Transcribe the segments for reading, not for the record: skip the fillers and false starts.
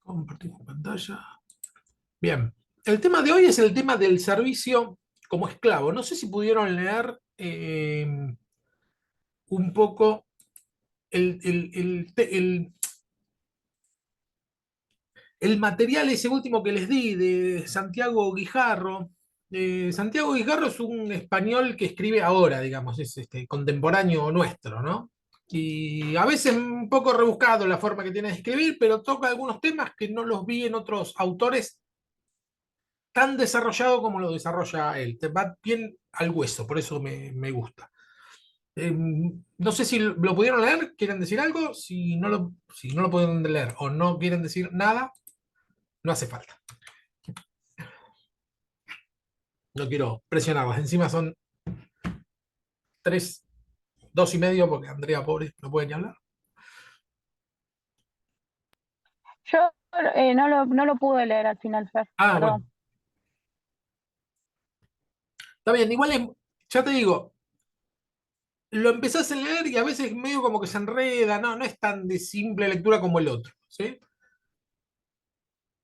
Compartimos pantalla. Bien. El tema de hoy es el tema del servicio como esclavo. No sé si pudieron leer un poco el material ese último que les di de Santiago Guijarro. Santiago Guijarro es un español que escribe ahora, digamos, es contemporáneo nuestro, ¿no? Y a veces un poco rebuscado la forma que tiene de escribir, pero toca algunos temas que no los vi en otros autores tan desarrollado como lo desarrolla él. Te va bien al hueso, por eso me gusta. No sé si lo pudieron leer, ¿quieren decir algo? Si no lo pueden leer o no quieren decir nada, no hace falta. No quiero presionarlas. Encima son 3, 2:30, porque Andrea, pobre, no puede ni hablar. Yo no lo pude leer al final, Fer, Ah, bueno, perdón. está bien. Igual ya te digo, lo empezás a leer y a veces medio como que se enreda, no es tan de simple lectura como el otro, ¿sí?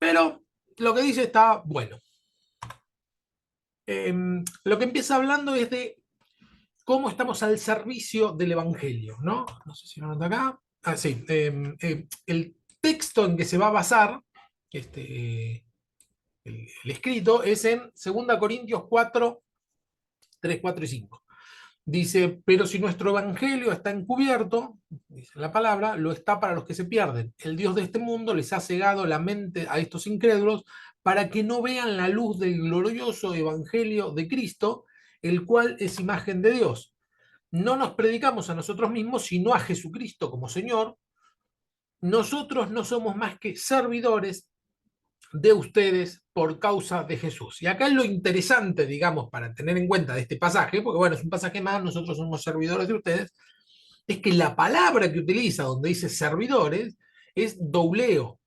Pero lo que dice está bueno. Lo que empieza hablando es de cómo estamos al servicio del Evangelio, ¿no? No sé si lo nota acá. Ah, sí. El texto en que se va a basar el escrito es en 2 Corintios 4, 3, 4 y 5. Dice, pero si nuestro evangelio está encubierto, dice la palabra, lo está para los que se pierden. El Dios de este mundo les ha cegado la mente a estos incrédulos para que no vean la luz del glorioso evangelio de Cristo, el cual es imagen de Dios. No nos predicamos a nosotros mismos, sino a Jesucristo como Señor. Nosotros no somos más que servidores de ustedes por causa de Jesús. Y acá es lo interesante, digamos, para tener en cuenta de este pasaje, porque bueno, es un pasaje más, nosotros somos servidores de ustedes, es que la palabra que utiliza donde dice servidores es douleo.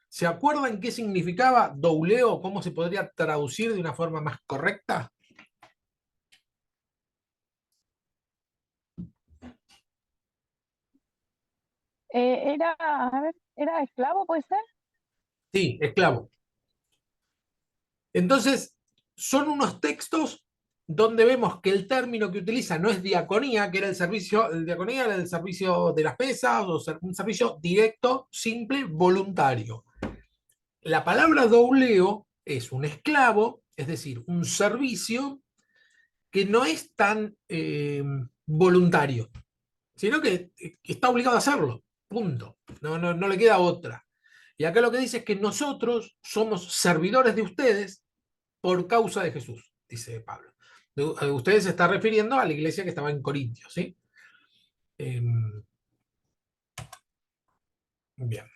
¿Se acuerdan qué significaba douleo? ¿Cómo se podría traducir de una forma más correcta? A ver, ¿era esclavo, puede ser? Sí, esclavo. Entonces, son unos textos donde vemos que el término que utiliza no es diaconía, que era el diaconía era el servicio de las pesas, o un servicio directo, simple, voluntario. La palabra douleo es un esclavo, es decir, un servicio que no es tan voluntario, sino que está obligado a hacerlo, punto. No le queda otra. Y acá lo que dice es que nosotros somos servidores de ustedes por causa de Jesús, dice Pablo. Ustedes se está refiriendo a la iglesia que estaba en Corintios, ¿sí? Eh, bien.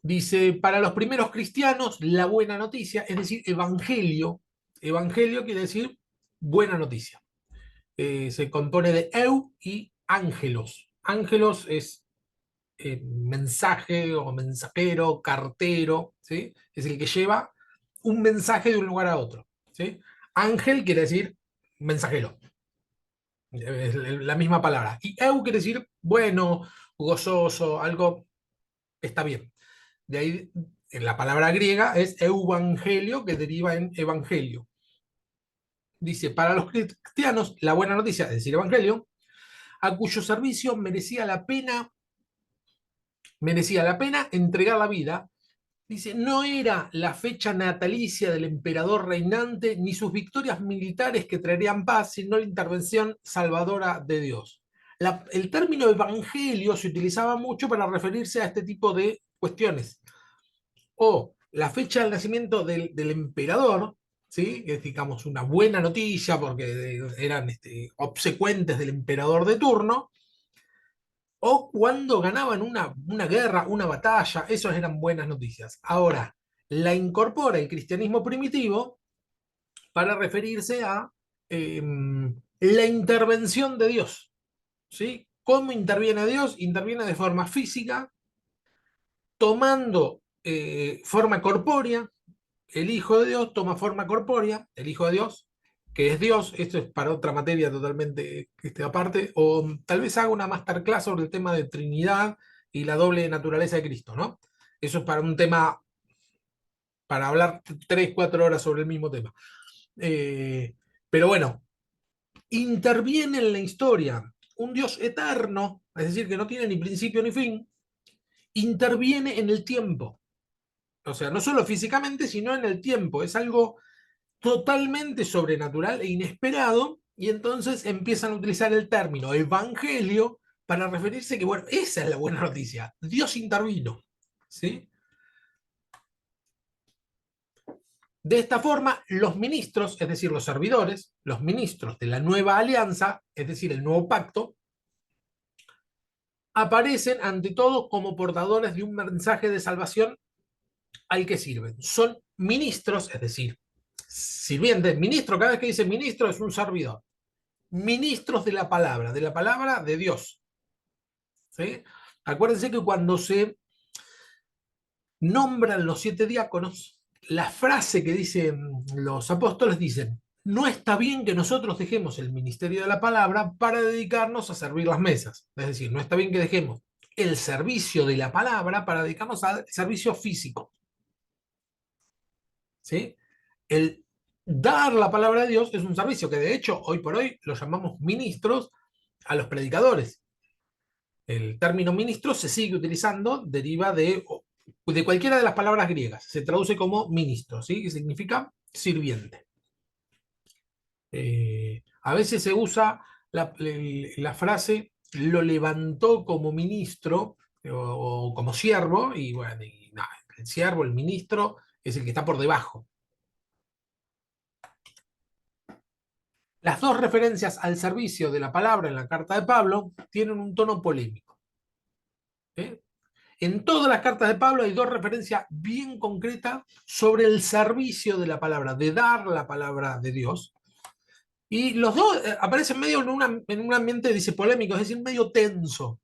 Dice, para los primeros cristianos, la buena noticia, es decir, evangelio quiere decir buena noticia. Se compone de eu y ángelos. Ángelos es mensaje o mensajero, cartero, ¿sí? Es el que lleva un mensaje de un lugar a otro, ¿sí? Ángel quiere decir mensajero. Es la misma palabra. Y eu quiere decir bueno, gozoso, algo está bien. De ahí, en la palabra griega es evangelio, que deriva en evangelio. Dice, para los cristianos, la buena noticia, es decir, evangelio, a cuyo servicio merecía la pena entregar la vida. Dice, no era la fecha natalicia del emperador reinante ni sus victorias militares que traerían paz, sino la intervención salvadora de Dios. El término evangelio se utilizaba mucho para referirse a este tipo de cuestiones. O la fecha del nacimiento del emperador, ¿sí? Que es, digamos, una buena noticia porque eran obsecuentes del emperador de turno, o cuando ganaban una guerra, una batalla, esas eran buenas noticias. Ahora, la incorpora el cristianismo primitivo para referirse a eh, la intervención de Dios. ¿Sí? ¿Cómo interviene Dios? Interviene de forma física, tomando forma corpórea. El Hijo de Dios toma forma corpórea, el Hijo de Dios, que es Dios. Esto es para otra materia totalmente aparte, o tal vez haga una masterclass sobre el tema de Trinidad y la doble naturaleza de Cristo, ¿no? Eso es para un tema para hablar 3, 4 horas sobre el mismo tema. Pero bueno, interviene en la historia un Dios eterno, es decir, que no tiene ni principio ni fin, interviene en el tiempo. O sea, no solo físicamente, sino en el tiempo. Es algo totalmente sobrenatural e inesperado, y entonces empiezan a utilizar el término evangelio para referirse que, bueno, esa es la buena noticia. Dios intervino. ¿Sí? De esta forma, los ministros, es decir, los servidores, los ministros de la nueva alianza, es decir, el nuevo pacto, aparecen ante todo como portadores de un mensaje de salvación al que sirven. Son ministros, es decir, sirvientes. Ministro, cada vez que dice ministro es un servidor. Ministros de la palabra de Dios. ¿Sí? Acuérdense que cuando se nombran los 7 diáconos, la frase que dicen los apóstoles dicen: no está bien que nosotros dejemos el ministerio de la palabra para dedicarnos a servir las mesas. Es decir, no está bien que dejemos el servicio de la palabra para dedicarnos al servicio físico. ¿Sí? El dar la palabra de Dios es un servicio que de hecho hoy por hoy lo llamamos ministros a los predicadores. El término ministro se sigue utilizando, deriva de cualquiera de las palabras griegas, se traduce como ministro, ¿sí? Que significa sirviente. A veces se usa la frase lo levantó como ministro o como siervo, y bueno, el siervo, el ministro, es el que está por debajo. Las dos referencias al servicio de la palabra en la carta de Pablo tienen un tono polémico. ¿Eh? En todas las cartas de Pablo hay dos referencias bien concretas sobre el servicio de la palabra, de dar la palabra de Dios. Y los dos aparecen medio en un ambiente, dice, polémico, es decir, medio tenso.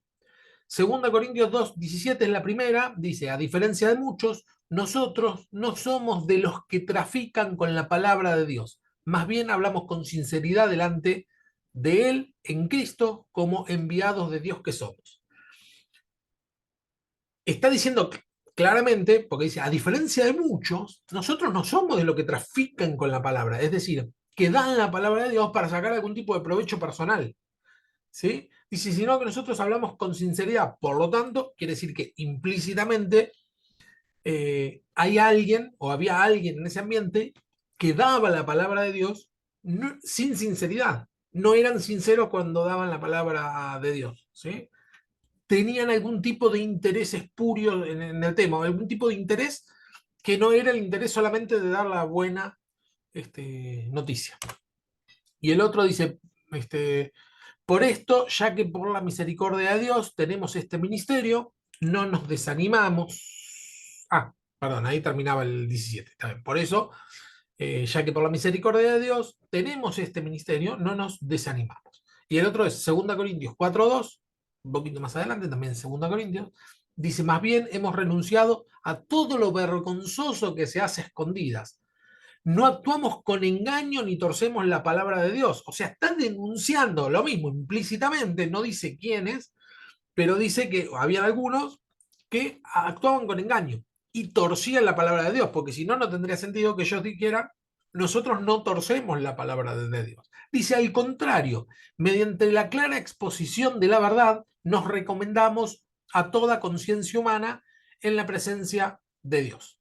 Segunda Corintios 2:17 es la primera, dice: a diferencia de muchos, nosotros no somos de los que trafican con la palabra de Dios. Más bien hablamos con sinceridad delante de Él en Cristo como enviados de Dios que somos. Está diciendo claramente, porque dice, a diferencia de muchos, nosotros no somos de los que trafican con la palabra, es decir, que dan la palabra de Dios para sacar algún tipo de provecho personal. ¿Sí? Dice, sino que nosotros hablamos con sinceridad. Por lo tanto, quiere decir que implícitamente hay alguien o había alguien en ese ambiente que daba la palabra de Dios sin sinceridad. No eran sinceros cuando daban la palabra de Dios. ¿Sí? Tenían algún tipo de interés espurio en el tema, algún tipo de interés que no era el interés solamente de dar la buena noticia. Y el otro dice, por esto, ya que por la misericordia de Dios tenemos este ministerio, no nos desanimamos. Perdón, ahí terminaba el 17. Está bien. Por eso, ya que por la misericordia de Dios tenemos este ministerio, no nos desanimamos. Y el otro es 2 Corintios 4:2, un poquito más adelante, también 2 Corintios, dice: más bien hemos renunciado a todo lo vergonzoso que se hace a escondidas. No actuamos con engaño ni torcemos la palabra de Dios. O sea, está denunciando lo mismo implícitamente, no dice quiénes, pero dice que había algunos que actuaban con engaño y torcían la palabra de Dios, porque si no, no tendría sentido que ellos dijeran: nosotros no torcemos la palabra de Dios. Dice, al contrario, mediante la clara exposición de la verdad, nos recomendamos a toda conciencia humana en la presencia de Dios.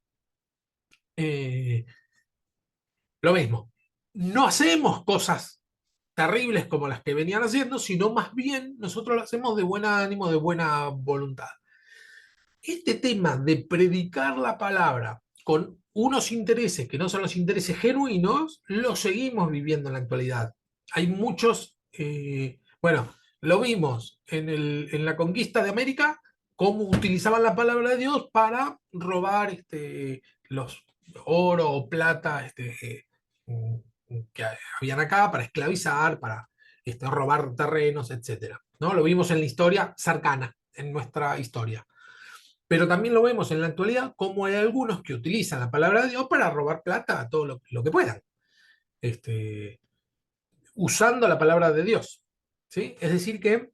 Lo mismo, no hacemos cosas terribles como las que venían haciendo, sino más bien nosotros lo hacemos de buen ánimo, de buena voluntad. Este tema de predicar la palabra con unos intereses que no son los intereses genuinos, lo seguimos viviendo en la actualidad. Hay muchos, bueno, lo vimos en la conquista de América, cómo utilizaban la palabra de Dios para robar los oro o plata que habían acá, para esclavizar, para robar terrenos, etc. ¿No? Lo vimos en la historia cercana, en nuestra historia. Pero también lo vemos en la actualidad, como hay algunos que utilizan la palabra de Dios para robar plata a todo lo que puedan, usando la palabra de Dios. ¿Sí? Es decir, que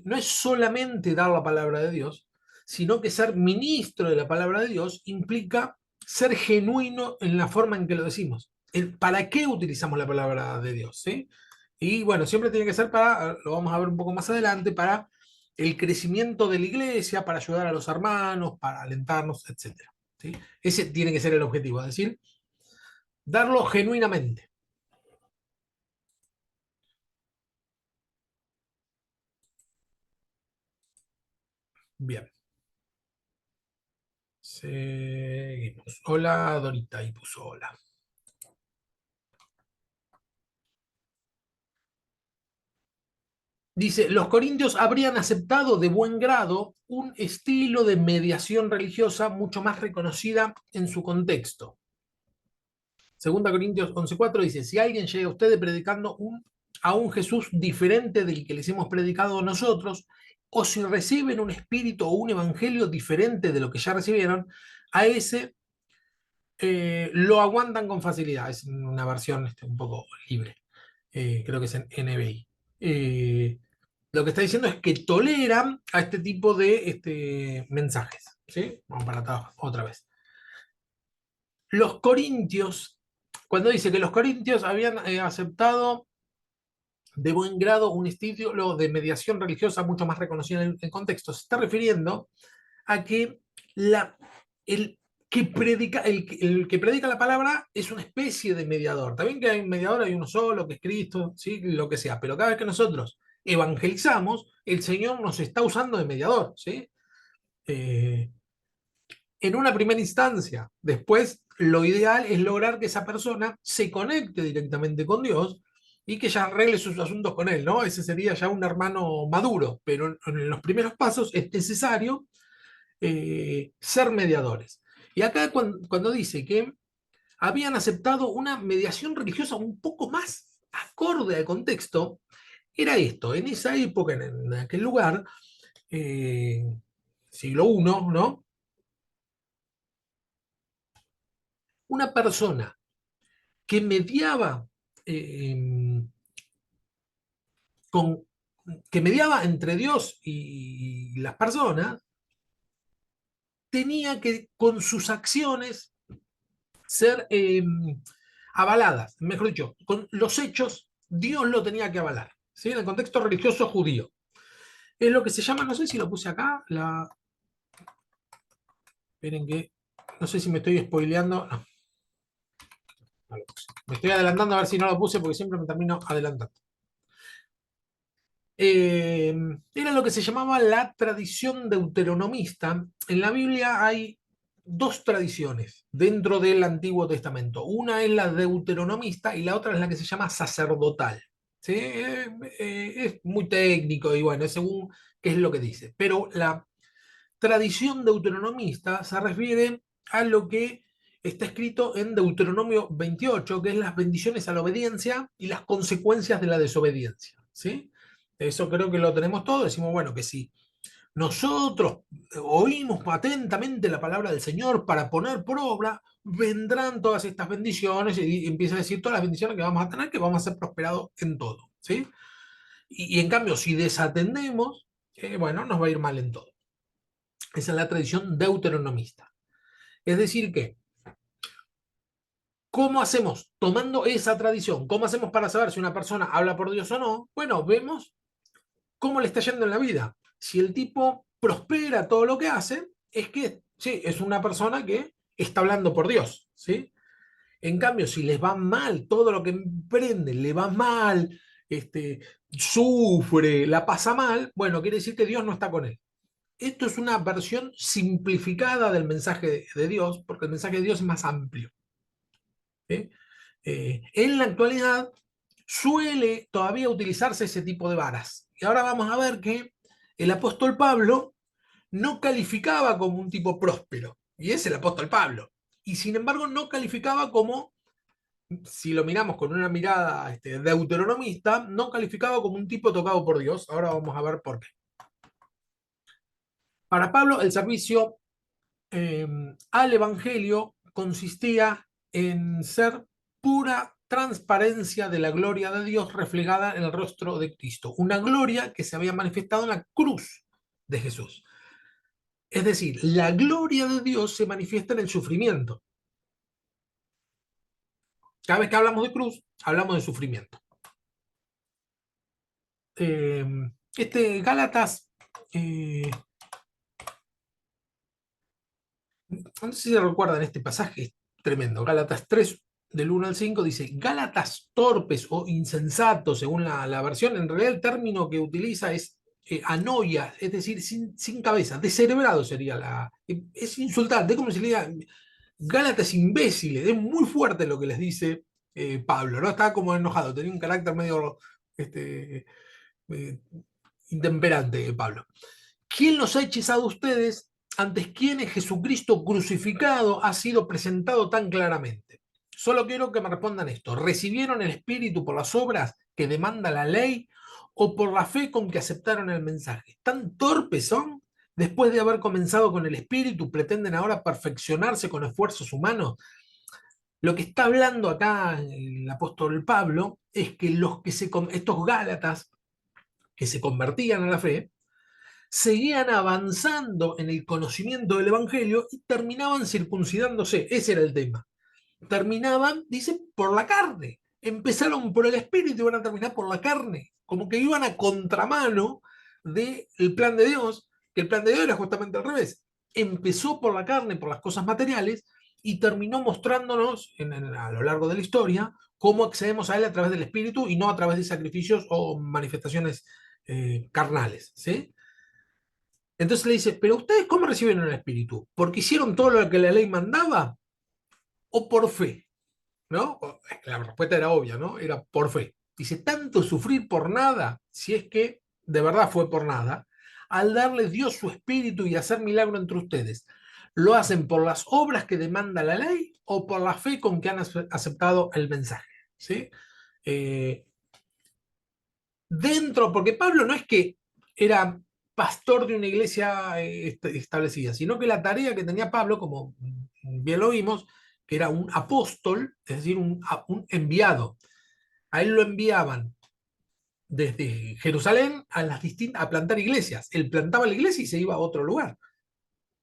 no es solamente dar la palabra de Dios, sino que ser ministro de la palabra de Dios implica ser genuino en la forma en que lo decimos. ¿Para qué utilizamos la palabra de Dios? ¿Sí? Y bueno, siempre tiene que ser para, lo vamos a ver un poco más adelante, para el crecimiento de la iglesia, para ayudar a los hermanos, para alentarnos, etcétera. ¿Sí? Ese tiene que ser el objetivo, es decir, darlo genuinamente. Bien. Seguimos. Hola, Dorita, y puso hola. Dice, los corintios habrían aceptado de buen grado un estilo de mediación religiosa mucho más reconocida en su contexto. Segunda Corintios 11:4 dice, si alguien llega a ustedes predicando a un Jesús diferente del que les hemos predicado nosotros, o si reciben un espíritu o un evangelio diferente de lo que ya recibieron, a ese lo aguantan con facilidad. Es una versión un poco libre. Creo que es en NBI. Lo que está diciendo es que toleran a este tipo de mensajes. ¿Sí? Vamos para atrás otra vez. Los corintios, cuando dice que los corintios habían aceptado de buen grado un estilo de mediación religiosa mucho más reconocido en el contexto, se está refiriendo a que el el que predica la palabra es una especie de mediador. También que hay un mediador, hay uno solo, que es Cristo, ¿sí? Lo que sea. Pero cada vez que nosotros evangelizamos, el Señor nos está usando de mediador. ¿Sí? Eh, en una primera instancia. Después, lo ideal es lograr que esa persona se conecte directamente con Dios y que ya arregle sus asuntos con Él, ¿no? Ese sería ya un hermano maduro, pero en los primeros pasos es necesario ser mediadores. Y acá cuando dice que habían aceptado una mediación religiosa un poco más acorde al contexto, era esto, en esa época, en aquel lugar, eh, siglo I, ¿no? Una persona que mediaba eh, con, que mediaba entre Dios y las personas, tenía que con sus acciones ser avaladas, mejor dicho, con los hechos Dios lo tenía que avalar, ¿sí? En el contexto religioso judío. Es lo que se llama, no sé si lo puse acá, esperen que, no sé si me estoy spoileando, no, no lo puse. Me estoy adelantando a ver si no lo puse porque siempre me termino adelantando. Era lo que se llamaba la tradición deuteronomista. En la Biblia hay dos tradiciones dentro del Antiguo Testamento. Una es la deuteronomista y la otra es la que se llama sacerdotal. ¿Sí? Es muy técnico y bueno, es según qué es lo que dice. Pero la tradición deuteronomista se refiere a lo que está escrito en Deuteronomio 28, que es las bendiciones a la obediencia y las consecuencias de la desobediencia. ¿Sí? Eso creo que lo tenemos todo. Decimos, bueno, que si nosotros oímos atentamente la palabra del Señor para poner por obra, vendrán todas estas bendiciones y empieza a decir todas las bendiciones que vamos a tener, que vamos a ser prosperados en todo. ¿Sí? Y en cambio, si desatendemos, bueno, nos va a ir mal en todo. Esa es la tradición deuteronomista. Es decir, que, ¿cómo hacemos? Tomando esa tradición, ¿cómo hacemos para saber si una persona habla por Dios o no? Bueno, vemos cómo le está yendo en la vida. Si el tipo prospera todo lo que hace, es que sí, es una persona que está hablando por Dios, ¿sí? En cambio, si les va mal, todo lo que emprende le va mal, sufre, la pasa mal, bueno, quiere decir que Dios no está con él. Esto es una versión simplificada del mensaje de Dios, porque el mensaje de Dios es más amplio. ¿Sí? En la actualidad suele todavía utilizarse ese tipo de varas. Y ahora vamos a ver que el apóstol Pablo no calificaba como un tipo próspero, y es el apóstol Pablo. Y sin embargo no calificaba como, si lo miramos con una mirada deuteronomista, no calificaba como un tipo tocado por Dios. Ahora vamos a ver por qué. Para Pablo, el servicio al Evangelio consistía en ser pura transparencia de la gloria de Dios reflejada en el rostro de Cristo, una gloria que se había manifestado en la cruz de Jesús. Es decir, la gloria de Dios se manifiesta en el sufrimiento. Cada vez que hablamos de cruz, hablamos de sufrimiento. Gálatas, no sé si se recuerdan este pasaje, es tremendo. Gálatas 3, del 1 al 5, dice, Gálatas torpes o insensatos, según la versión, en realidad el término que utiliza es anoia, es decir, sin cabeza, descerebrado sería es insultante, es como si le diga, Gálatas imbéciles, es muy fuerte lo que les dice Pablo, ¿no? Estaba como enojado, tenía un carácter medio este, eh, intemperante, Pablo. ¿Quién los ha hechizado a ustedes, ante quienes Jesucristo crucificado ha sido presentado tan claramente? Solo quiero que me respondan esto. ¿Recibieron el Espíritu por las obras que demanda la ley o por la fe con que aceptaron el mensaje? ¿Tan torpes son? Después de haber comenzado con el Espíritu, pretenden ahora perfeccionarse con esfuerzos humanos. Lo que está hablando acá el apóstol Pablo es que estos gálatas que se convertían a la fe, seguían avanzando en el conocimiento del Evangelio y terminaban circuncidándose. Ese era el tema. Terminaban, dice, por la carne. Empezaron por el espíritu y van a terminar por la carne. Como que iban a contramano del plan de Dios, que el plan de Dios era justamente al revés. Empezó por la carne, por las cosas materiales, y terminó mostrándonos a lo largo de la historia cómo accedemos a Él a través del Espíritu y no a través de sacrificios o manifestaciones carnales. ¿Sí? Entonces le dice, pero ustedes ¿cómo recibieron el Espíritu? ¿Porque hicieron todo lo que la ley mandaba o por fe? ¿No? La respuesta era obvia, ¿no? Era por fe. Dice, tanto sufrir por nada, si es que de verdad fue por nada, al darles Dios su Espíritu y hacer milagro entre ustedes, ¿lo hacen por las obras que demanda la ley o por la fe con que han aceptado el mensaje? ¿Sí? Eh, porque Pablo no es que era pastor de una iglesia establecida, sino que la tarea que tenía Pablo, como bien lo vimos, que era un apóstol, es decir, un enviado. A él lo enviaban desde Jerusalén a plantar iglesias. Él plantaba la iglesia y se iba a otro lugar,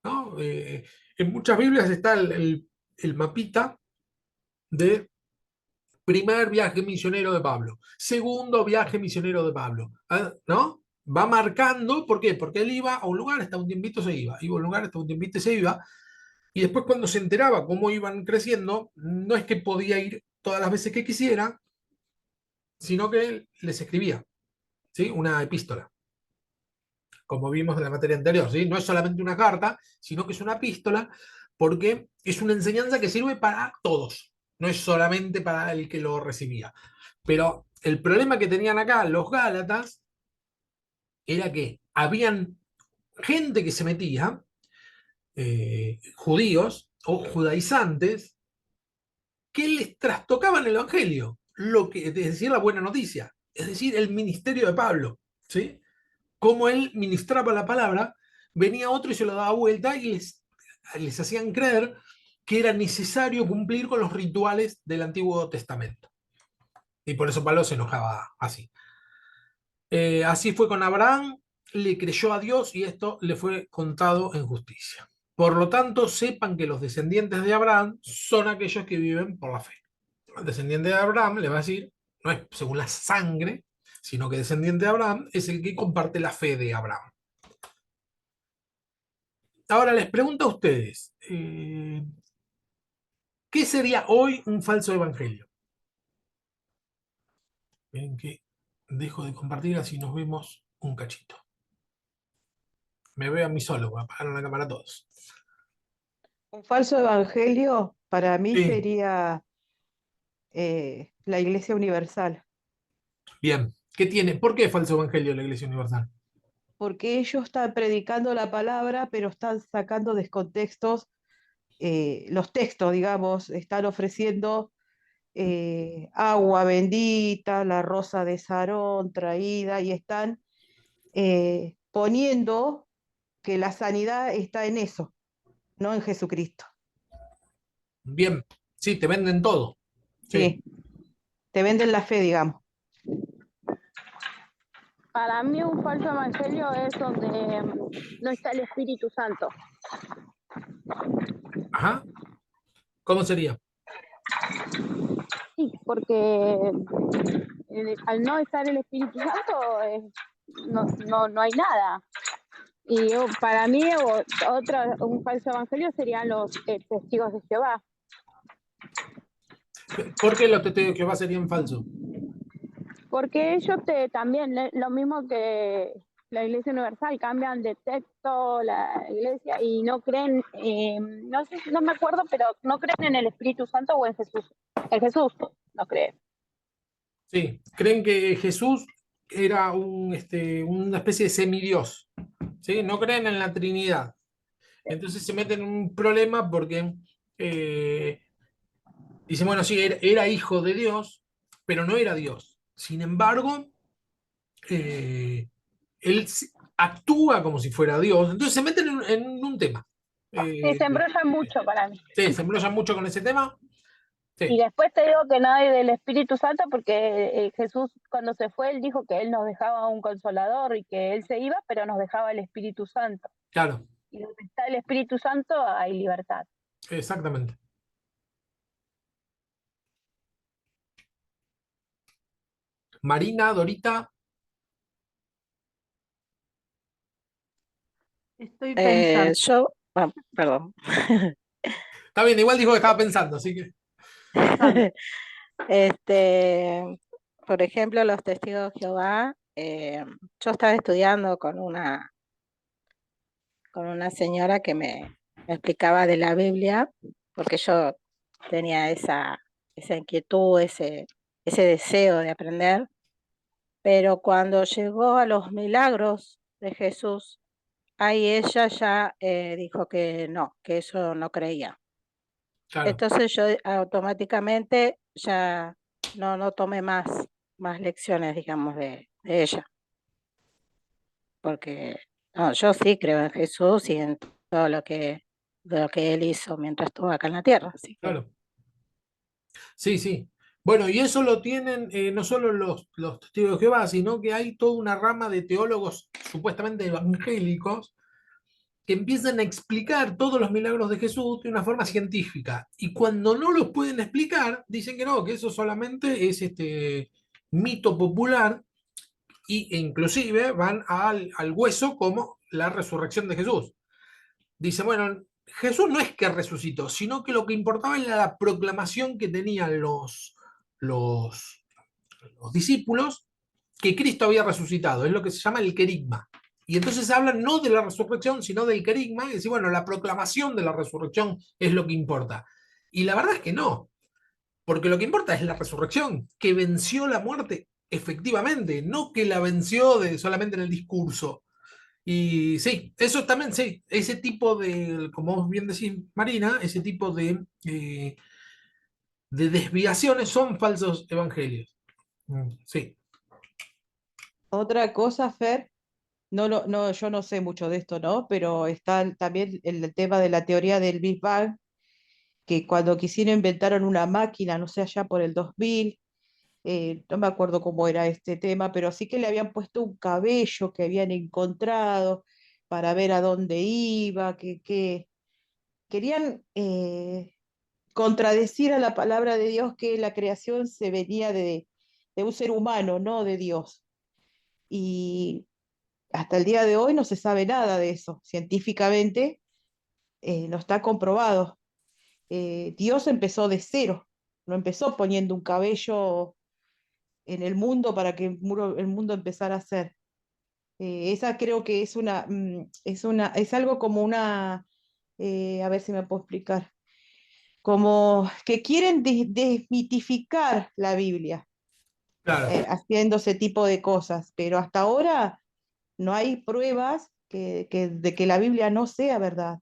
¿no? En muchas Biblias está el mapita de primer viaje misionero de Pablo, segundo viaje misionero de Pablo, ¿no? Va marcando, ¿por qué? Porque él iba a un lugar, hasta un tiempito se iba a un lugar, hasta un tiempito se iba, y después cuando se enteraba cómo iban creciendo, no es que podía ir todas las veces que quisiera, sino que él les escribía, ¿sí? Una epístola, como vimos en la materia anterior, ¿sí? No es solamente una carta, sino que es una epístola, porque es una enseñanza que sirve para todos, no es solamente para el que lo recibía. Pero el problema que tenían acá los Gálatas era que habían gente que se metía, judíos o judaizantes, que les trastocaban el Evangelio, es decir, la buena noticia, es decir, el ministerio de Pablo, ¿sí? Como él ministraba la palabra, venía otro y se lo daba vuelta y les hacían creer que era necesario cumplir con los rituales del Antiguo Testamento. Y por eso Pablo se enojaba así. Así fue con Abraham, le creyó a Dios y esto le fue contado en justicia. Por lo tanto, sepan que los descendientes de Abraham son aquellos que viven por la fe. El descendiente de Abraham le va a decir, no es según la sangre, sino que descendiente de Abraham es el que comparte la fe de Abraham. Ahora les pregunto a ustedes, ¿qué sería hoy un falso evangelio? Ven que dejo de compartir así nos vemos un cachito. Me veo a mí solo, apagaron la cámara todos. Un falso evangelio para mí Sí, sería la Iglesia Universal, bien. ¿Qué tiene? ¿Por qué falso evangelio de la Iglesia Universal? porque ellos están predicando la palabra, pero están sacando descontextos los textos, digamos, están ofreciendo agua bendita, la rosa de Sarón traída, y están poniendo que la sanidad está en eso, no en Jesucristo. Bien, sí, te venden todo. Sí, Sí, te venden la fe, digamos. Para mí un falso evangelio es donde no está el Espíritu Santo. ajá. ¿Cómo sería? Y porque al no estar el Espíritu Santo no hay nada. Y para mí un falso evangelio serían los testigos de Jehová. ¿Por qué los testigos de Jehová serían falsos? Porque ellos también, lo mismo que la Iglesia Universal, cambian de texto la Iglesia y no creen, no sé, no me acuerdo, pero no creen en el Espíritu Santo o en Jesús. En Jesús no creen. Sí, creen que Jesús era una especie de semidios, ¿sí? No creen en la Trinidad. Entonces se meten en un problema porque eh, dicen, bueno, sí, era hijo de Dios, pero no era Dios. Sin embargo, él actúa como si fuera Dios. Entonces se meten en un tema. Sí, Eh, se embrollan mucho para mí. sí, se embrollan mucho con ese tema. Y Sí, después te digo que no hay del Espíritu Santo porque Jesús cuando se fue, él dijo que él nos dejaba un consolador y que él se iba, pero nos dejaba el Espíritu Santo. claro, Y donde está el Espíritu Santo hay libertad. exactamente. Marina, Dorita, Estoy pensando. Perdón. está bien, igual dijo que estaba pensando, así que. Este, por ejemplo, los testigos de Jehová, yo estaba estudiando con una señora que me explicaba de la Biblia, porque yo tenía esa inquietud, ese deseo de aprender, pero cuando llegó a los milagros de Jesús, ahí ella ya dijo que no, que eso no creía. Claro, Entonces yo automáticamente ya no tomé más lecciones, digamos, de ella, porque no, yo sí creo en Jesús y en todo lo que él hizo mientras estuvo acá en la tierra. Así que claro. Sí, sí. Bueno, y eso lo tienen no solo los testigos de Jehová, sino que hay toda una rama de teólogos supuestamente evangélicos que empiezan a explicar todos los milagros de Jesús de una forma científica. Y cuando no los pueden explicar, dicen que no, que eso solamente es mito popular e inclusive van al hueso como la resurrección de Jesús. Dice, bueno, Jesús no es que resucitó, sino que lo que importaba era la proclamación que tenían los, los discípulos que Cristo había resucitado. Es lo que se llama el querigma. Y entonces hablan no de la resurrección, sino del querigma, y decir, bueno, la proclamación de la resurrección es lo que importa. Y la verdad es que no, porque lo que importa es la resurrección, que venció la muerte efectivamente, no que la venció solamente en el discurso. Y sí, eso también, sí, ese tipo de, como vos bien decís, Marina, ese tipo de desviaciones son falsos evangelios. Sí, Otra cosa, Fer, no, yo no sé mucho de esto, ¿no? Pero está también el tema de la teoría del Big Bang, que cuando quisieron inventaron una máquina, no sé, allá por el 2000, no me acuerdo cómo era este tema, pero sí que le habían puesto un cabello que habían encontrado para ver a dónde iba, que querían contradecir a la palabra de Dios que la creación se venía de un ser humano, no de Dios. Y hasta el día de hoy no se sabe nada de eso. Científicamente no está comprobado. Dios empezó de cero, no empezó poniendo un cabello en el mundo para que el mundo empezara a ser. Esa creo que es algo como a ver si me puedo explicar, como que quieren desmitificar la Biblia, claro. haciendo ese tipo de cosas, pero hasta ahora no hay pruebas de que la Biblia no sea verdad.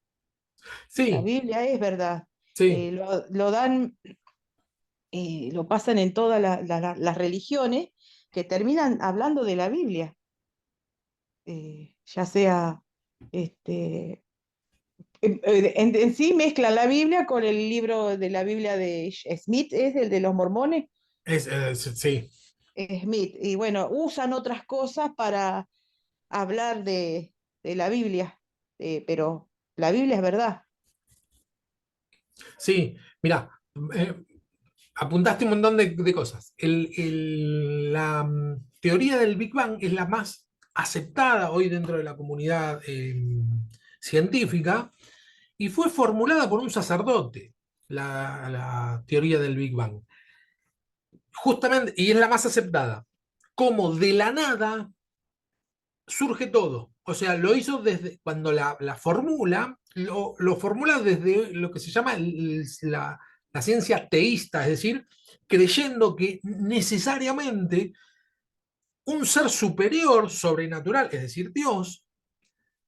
La Sí, Biblia es verdad. sí, Lo dan, lo pasan en todas las religiones que terminan hablando de la Biblia, ya sea, este, en sí mezclan la Biblia con el libro de la Biblia de Smith, es el de los mormones, sí. Smith, y bueno, usan otras cosas para hablar de la Biblia, pero la Biblia es verdad. Sí, mira, apuntaste un montón de cosas. La teoría del Big Bang es la más aceptada hoy dentro de la comunidad científica y fue formulada por un sacerdote, la teoría del Big Bang. Justamente, y es la más aceptada. Como de la nada surge todo. O sea, lo hizo desde cuando la formula, lo formula desde lo que se llama la ciencia teísta, es decir, creyendo que necesariamente un ser superior, sobrenatural, es decir, Dios,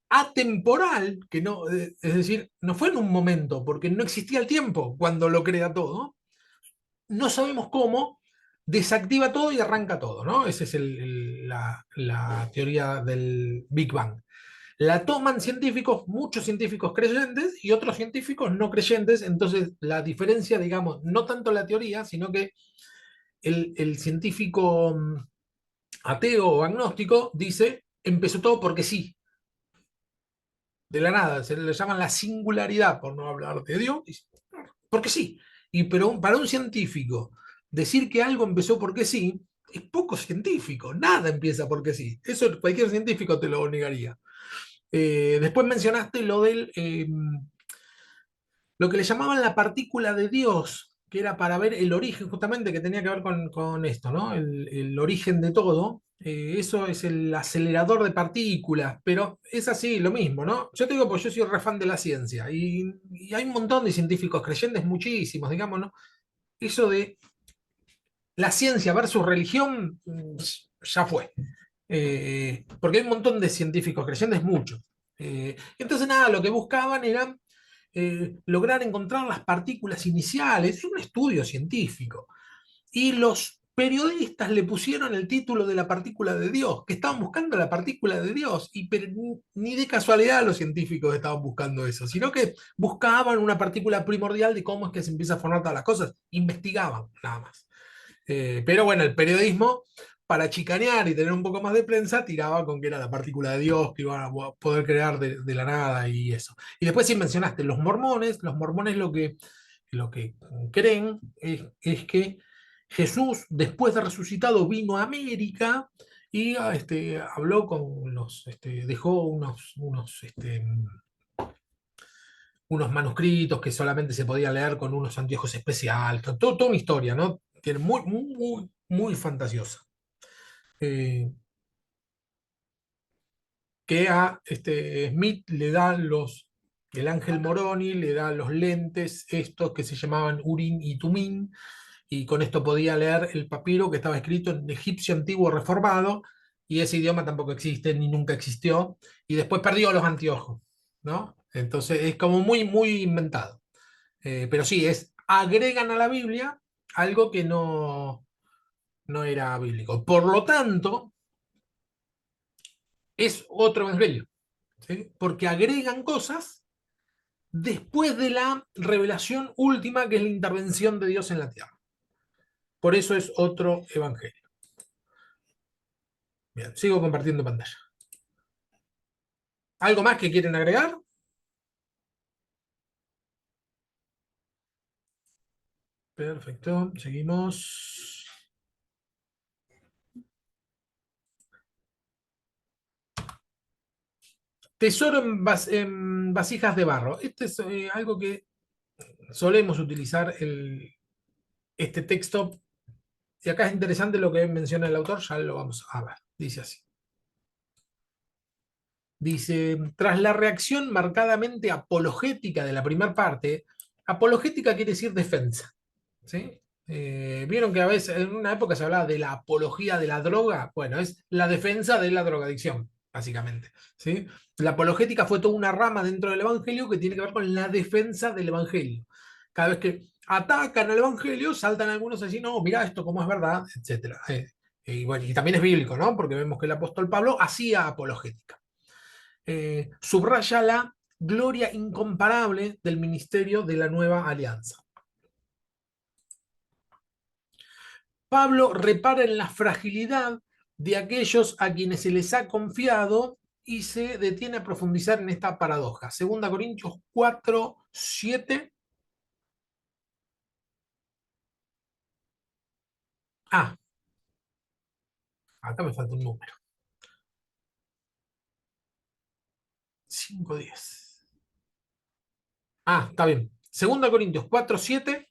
atemporal, que no, es decir, no fue en un momento, porque no existía el tiempo cuando lo crea todo, no sabemos cómo, desactiva todo y arranca todo, ¿no? Esa es la teoría del Big Bang. La toman científicos, muchos científicos creyentes y otros científicos no creyentes, entonces la diferencia, digamos, no tanto la teoría, sino que el científico ateo o agnóstico dice, empezó todo porque sí, de la nada, se le llaman la singularidad, por no hablar de Dios, porque sí. Pero para un científico, decir que algo empezó porque sí, es poco científico, nada empieza porque sí. Eso cualquier científico te lo negaría. Después mencionaste lo que le llamaban la partícula de Dios, que era para ver el origen, justamente, que tenía que ver con esto, ¿no? El origen de todo. Eso es el acelerador de partículas, pero es así, lo mismo, ¿no? Yo te digo, pues yo soy re fan de la ciencia y hay un montón de científicos creyentes, muchísimos, digamos, ¿no? Eso de la ciencia versus religión, ya fue. Porque hay un montón de científicos creyentes, muchos. Entonces, nada, lo que buscaban era lograr encontrar las partículas iniciales, es un estudio científico. Y los periodistas le pusieron el título de la partícula de Dios, que estaban buscando la partícula de Dios, y pero ni de casualidad los científicos estaban buscando eso, sino que buscaban una partícula primordial de cómo es que se empieza a formar todas las cosas, investigaban nada más. Pero bueno, el periodismo, para chicanear y tener un poco más de prensa, tiraba con que era la partícula de Dios, que iban a poder crear de la nada y eso. Y después sí mencionaste los mormones lo que creen es que Jesús, después de resucitado, vino a América y habló con dejó unos manuscritos que solamente se podía leer con unos anteojos especiales, toda una historia, ¿no? Tiene muy fantasiosa. Que a Smith le da el ángel Moroni le da los lentes estos que se llamaban Urim y Tumim, y con esto podía leer el papiro que estaba escrito en egipcio antiguo reformado, y ese idioma tampoco existe ni nunca existió, y después perdió los anteojos, ¿no? Entonces es como muy inventado. Pero sí, agregan a la Biblia algo que no era bíblico. Por lo tanto, es otro evangelio, ¿sí? Porque agregan cosas después de la revelación última, que es la intervención de Dios en la tierra. Por eso es otro evangelio. Bien, sigo compartiendo pantalla. ¿Algo más que quieren agregar? Perfecto, seguimos. Tesoro en vasijas de barro. Este es algo que solemos utilizar este texto. Y acá es interesante lo que menciona el autor, ya lo vamos a ver. Dice así. Dice, tras la reacción marcadamente apologética de la primera parte, apologética quiere decir defensa. ¿Sí? Vieron que a veces en una época se hablaba de la apología de la droga. Bueno, es la defensa de la drogadicción, básicamente. ¿Sí? La apologética fue toda una rama dentro del Evangelio que tiene que ver con la defensa del Evangelio. Cada vez que atacan al Evangelio, saltan algunos así, no, mira esto cómo es verdad, etc. Y, bueno, y también es bíblico, ¿no? Porque vemos que el apóstol Pablo hacía apologética. Subraya la gloria incomparable del ministerio de la nueva alianza. Pablo repara en la fragilidad de aquellos a quienes se les ha confiado y se detiene a profundizar en esta paradoja. 2 Corintios 4, 7. Ah, acá me falta un número. 5:10. Ah, está bien. Segunda Corintios 4:7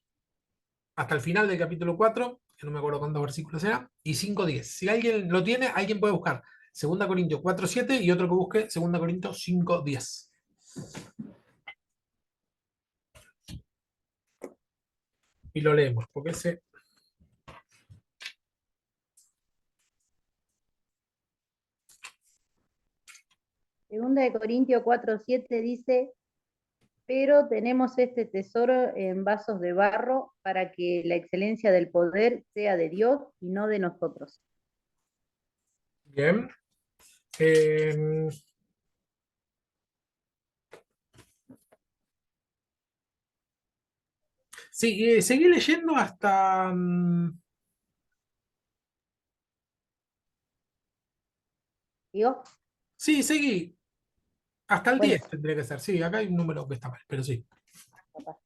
hasta el final del capítulo 4, que no me acuerdo cuántos versículos era, y 5:10. Si alguien lo tiene, alguien puede buscar Segunda Corintios 4:7 y otro que busque Segunda Corintios 5:10. Y lo leemos, porque ese... Segunda de Corintios 4:7 dice, pero tenemos este tesoro en vasos de barro para que la excelencia del poder sea de Dios y no de nosotros. Bien. Eh, sí, seguí leyendo hasta... ¿Digo? sí, seguí. Hasta el Bueno, 10 tendría que ser. Sí, acá hay un número que está mal, pero sí. capaz.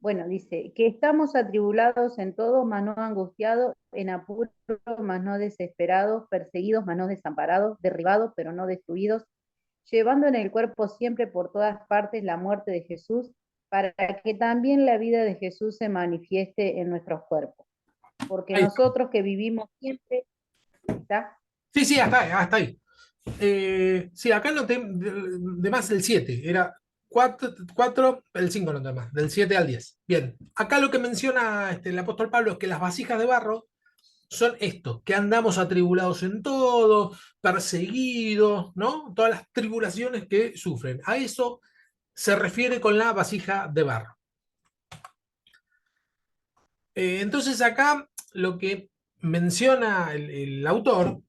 Bueno, dice, que estamos atribulados en todo, mas no angustiados, en apuro, mas no desesperados, perseguidos, mas no desamparados, derribados, pero no destruidos, llevando en el cuerpo siempre por todas partes la muerte de Jesús, para que también la vida de Jesús se manifieste en nuestros cuerpos. Porque Ahí está. nosotros que vivimos siempre, ¿está? Sí, sí, hasta ahí. Sí, acá noté de más el 7. Era 4, el 5 no más, del 7 al 10. Bien. Acá lo que menciona el apóstol Pablo es que las vasijas de barro son esto, que andamos atribulados en todo, perseguidos, ¿no? Todas las tribulaciones que sufren. A eso se refiere con la vasija de barro. Entonces acá lo que menciona el autor,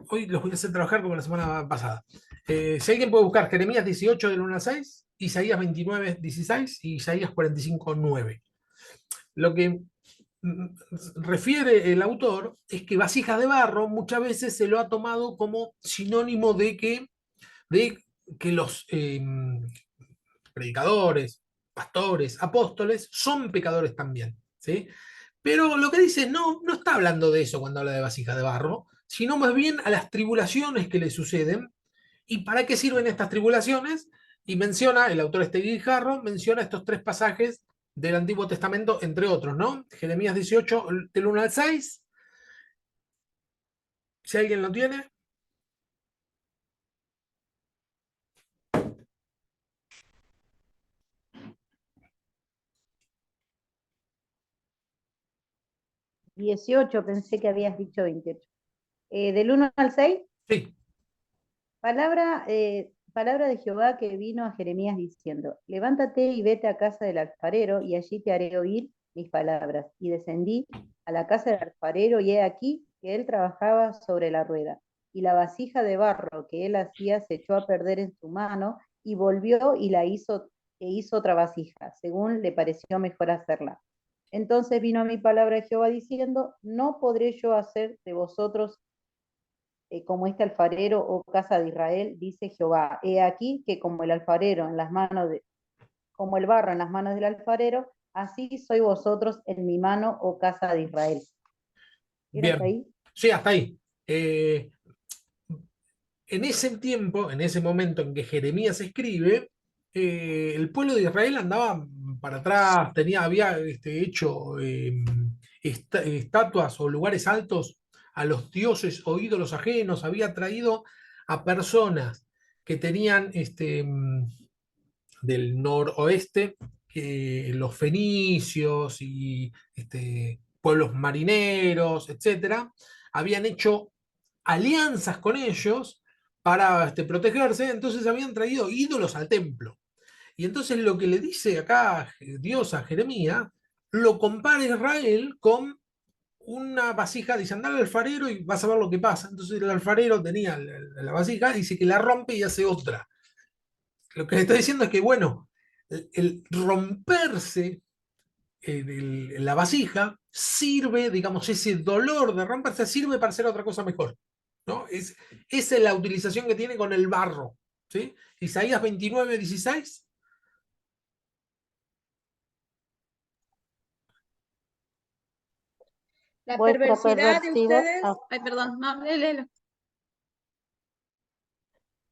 hoy los voy a hacer trabajar como la semana pasada. Si alguien puede buscar Jeremías 18 del 1 al 6, Isaías 29, 16 y Isaías 45, 9. Lo que refiere el autor es que vasijas de barro muchas veces se lo ha tomado como sinónimo de que los predicadores, pastores, apóstoles son pecadores también, ¿sí? Pero lo que dice no está hablando de eso cuando habla de vasijas de barro, sino más bien a las tribulaciones que le suceden y para qué sirven estas tribulaciones. Y menciona, el autor Guijarro menciona estos tres pasajes del Antiguo Testamento, entre otros, ¿no? Jeremías 18, del 1 al 6, si alguien lo tiene. 18, pensé que habías dicho 28. Del 1 al 6, Sí, palabra de Jehová que vino a Jeremías diciendo, levántate y vete a casa del alfarero, y allí te haré oír mis palabras. Y descendí a la casa del alfarero, y he aquí que él trabajaba sobre la rueda. Y la vasija de barro que él hacía se echó a perder en su mano, y volvió y e hizo otra vasija, según le pareció mejor hacerla. Entonces vino a mi palabra de Jehová diciendo, no podré yo hacer de vosotros como este alfarero, oh casa de Israel, dice Jehová. He aquí que como el alfarero en las manos como el barro en las manos del alfarero, así soy vosotros en mi mano, oh casa de Israel. ¿Era hasta bien. ahí? Sí, hasta ahí. En ese tiempo, en ese momento en que Jeremías escribe, el pueblo de Israel andaba para atrás, había hecho estatuas o lugares altos a los dioses o ídolos ajenos, había traído a personas que tenían del noroeste, los fenicios y pueblos marineros, etcétera, habían hecho alianzas con ellos para protegerse, entonces habían traído ídolos al templo. Y entonces lo que le dice acá Dios a Jeremías, lo compara Israel con una vasija, dice, anda al alfarero y vas a ver lo que pasa. Entonces el alfarero tenía la vasija, dice que la rompe y hace otra. Lo que le está diciendo es que, bueno, el romperse en la vasija sirve, digamos, ese dolor de romperse sirve para hacer otra cosa mejor, ¿no? Esa es la utilización que tiene con el barro, ¿sí? Isaías 29, 16. La Vuestra perversidad de perversidad. ustedes. Ah, Ay, perdón, no, léelo.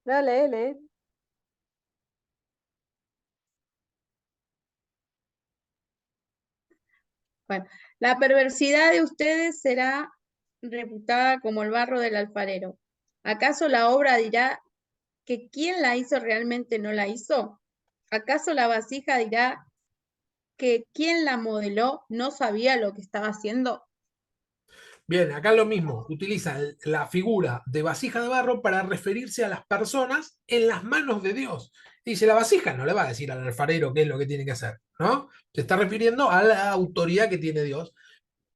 dale, lee. Bueno, la perversidad de ustedes será reputada como el barro del alfarero. ¿Acaso la obra dirá que quien la hizo realmente no la hizo? ¿Acaso la vasija dirá que quien la modeló no sabía lo que estaba haciendo? Bien, acá lo mismo, utiliza la figura de vasija de barro para referirse a las personas en las manos de Dios. Dice, la vasija no le va a decir al alfarero qué es lo que tiene que hacer, ¿no? Se está refiriendo a la autoridad que tiene Dios,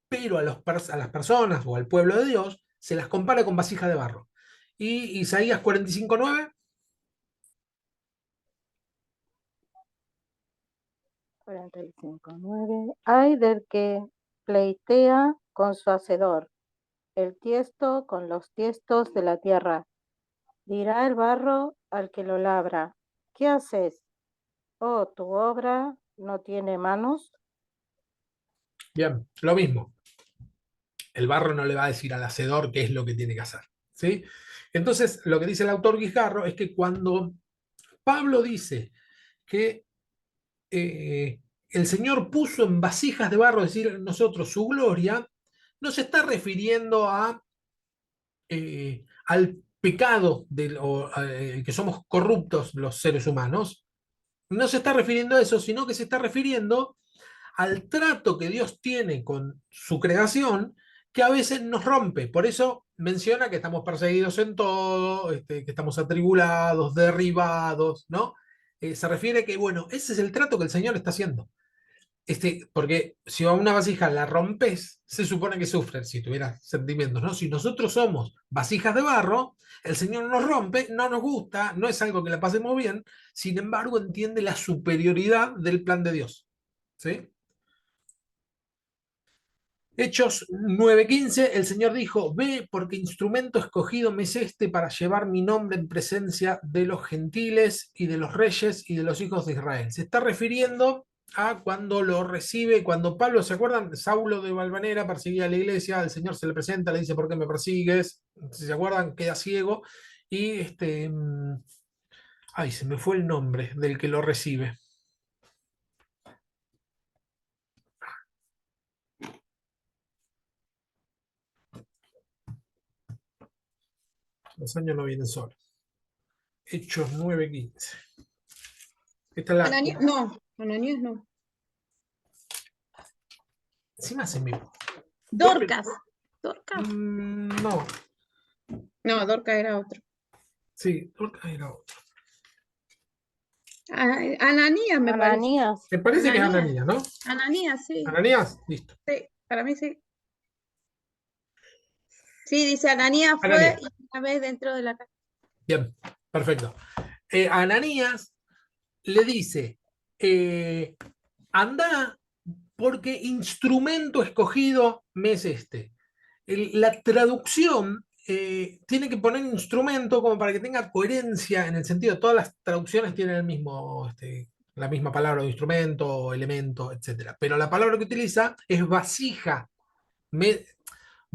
pero a las personas o al pueblo de Dios se las compara con vasija de barro. Y Isaías 45:9, 45:9. Hay del que pleitea con su hacedor, el tiesto con los tiestos de la tierra. Dirá el barro al que lo labra: ¿qué haces? Oh, tu obra no tiene manos. bien, lo mismo. El barro no le va a decir al hacedor qué es lo que tiene que hacer, ¿sí? Entonces, lo que dice el autor Guijarro es que cuando Pablo dice que el Señor puso en vasijas de barro, es decir, en nosotros su gloria, no se está refiriendo al pecado que somos corruptos los seres humanos, no se está refiriendo a eso, sino que se está refiriendo al trato que Dios tiene con su creación, que a veces nos rompe. Por eso menciona que estamos perseguidos en todo, que estamos atribulados, derribados, ¿no? Se refiere que, bueno, ese es el trato que el Señor está haciendo. Porque si a una vasija la rompes, se supone que sufre, si tuviera sentimientos, ¿no? Si nosotros somos vasijas de barro, el Señor nos rompe, no nos gusta, no es algo que la pasemos bien, sin embargo entiende la superioridad del plan de Dios, ¿sí? Hechos 9:15, el Señor dijo, ve porque instrumento escogido me es este para llevar mi nombre en presencia de los gentiles y de los reyes y de los hijos de Israel. Se está refiriendo a cuando lo recibe, cuando Pablo, ¿se acuerdan? Saulo de Valvanera perseguía a la iglesia, el Señor se le presenta, le dice, ¿por qué me persigues? Si se acuerdan, queda ciego y ay, se me fue el nombre del que lo recibe. Los años no vienen solos. Hechos 9:15. Esta es la... No, Ananías no. Encima se me... Dorcas. ¿Dorcas? No, No, Dorcas era otro. sí, Dorcas era otro. Ananías me parece. Ananías. Me parece que es Ananías. Ananías, ¿no? Ananías, sí. Ananías, listo. Sí, para mí sí. Sí, dice Ananías fue Ananías. y una vez dentro de la casa. Bien, perfecto. Ananías le dice, anda porque instrumento escogido me es este. La traducción tiene que poner instrumento como para que tenga coherencia en el sentido, todas las traducciones tienen el mismo, la misma palabra de instrumento, elemento, etc. Pero la palabra que utiliza es vasija.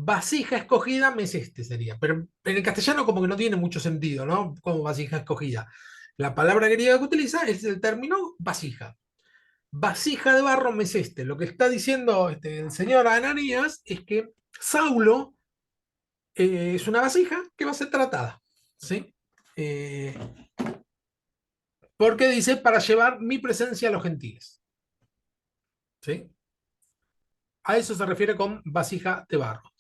Vasija escogida me es sería. Pero en el castellano como que no tiene mucho sentido, ¿no? Como vasija escogida. La palabra griega que utiliza es el término vasija. Vasija de barro me es Lo que está diciendo el señor Ananías es que Saulo es una vasija que va a ser tratada, ¿sí? Porque dice, para llevar mi presencia a los gentiles, ¿sí? A eso se refiere con vasija de barro.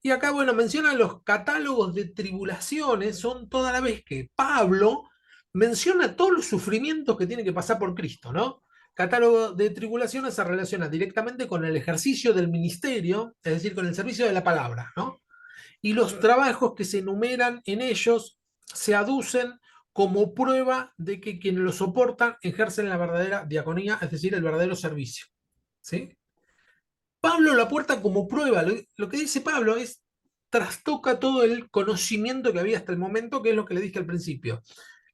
Y acá, bueno, menciona los catálogos de tribulaciones, son toda la vez que Pablo menciona todos los sufrimientos que tiene que pasar por Cristo, ¿no? Catálogo de tribulaciones se relaciona directamente con el ejercicio del ministerio, es decir, con el servicio de la palabra, ¿no? Y los trabajos que se enumeran en ellos se aducen como prueba de que quienes lo soportan ejercen la verdadera diaconía, es decir, el verdadero servicio, ¿sí? Pablo lo aporta como prueba. Lo que dice Pablo es, trastoca todo el conocimiento que había hasta el momento, que es lo que le dije al principio.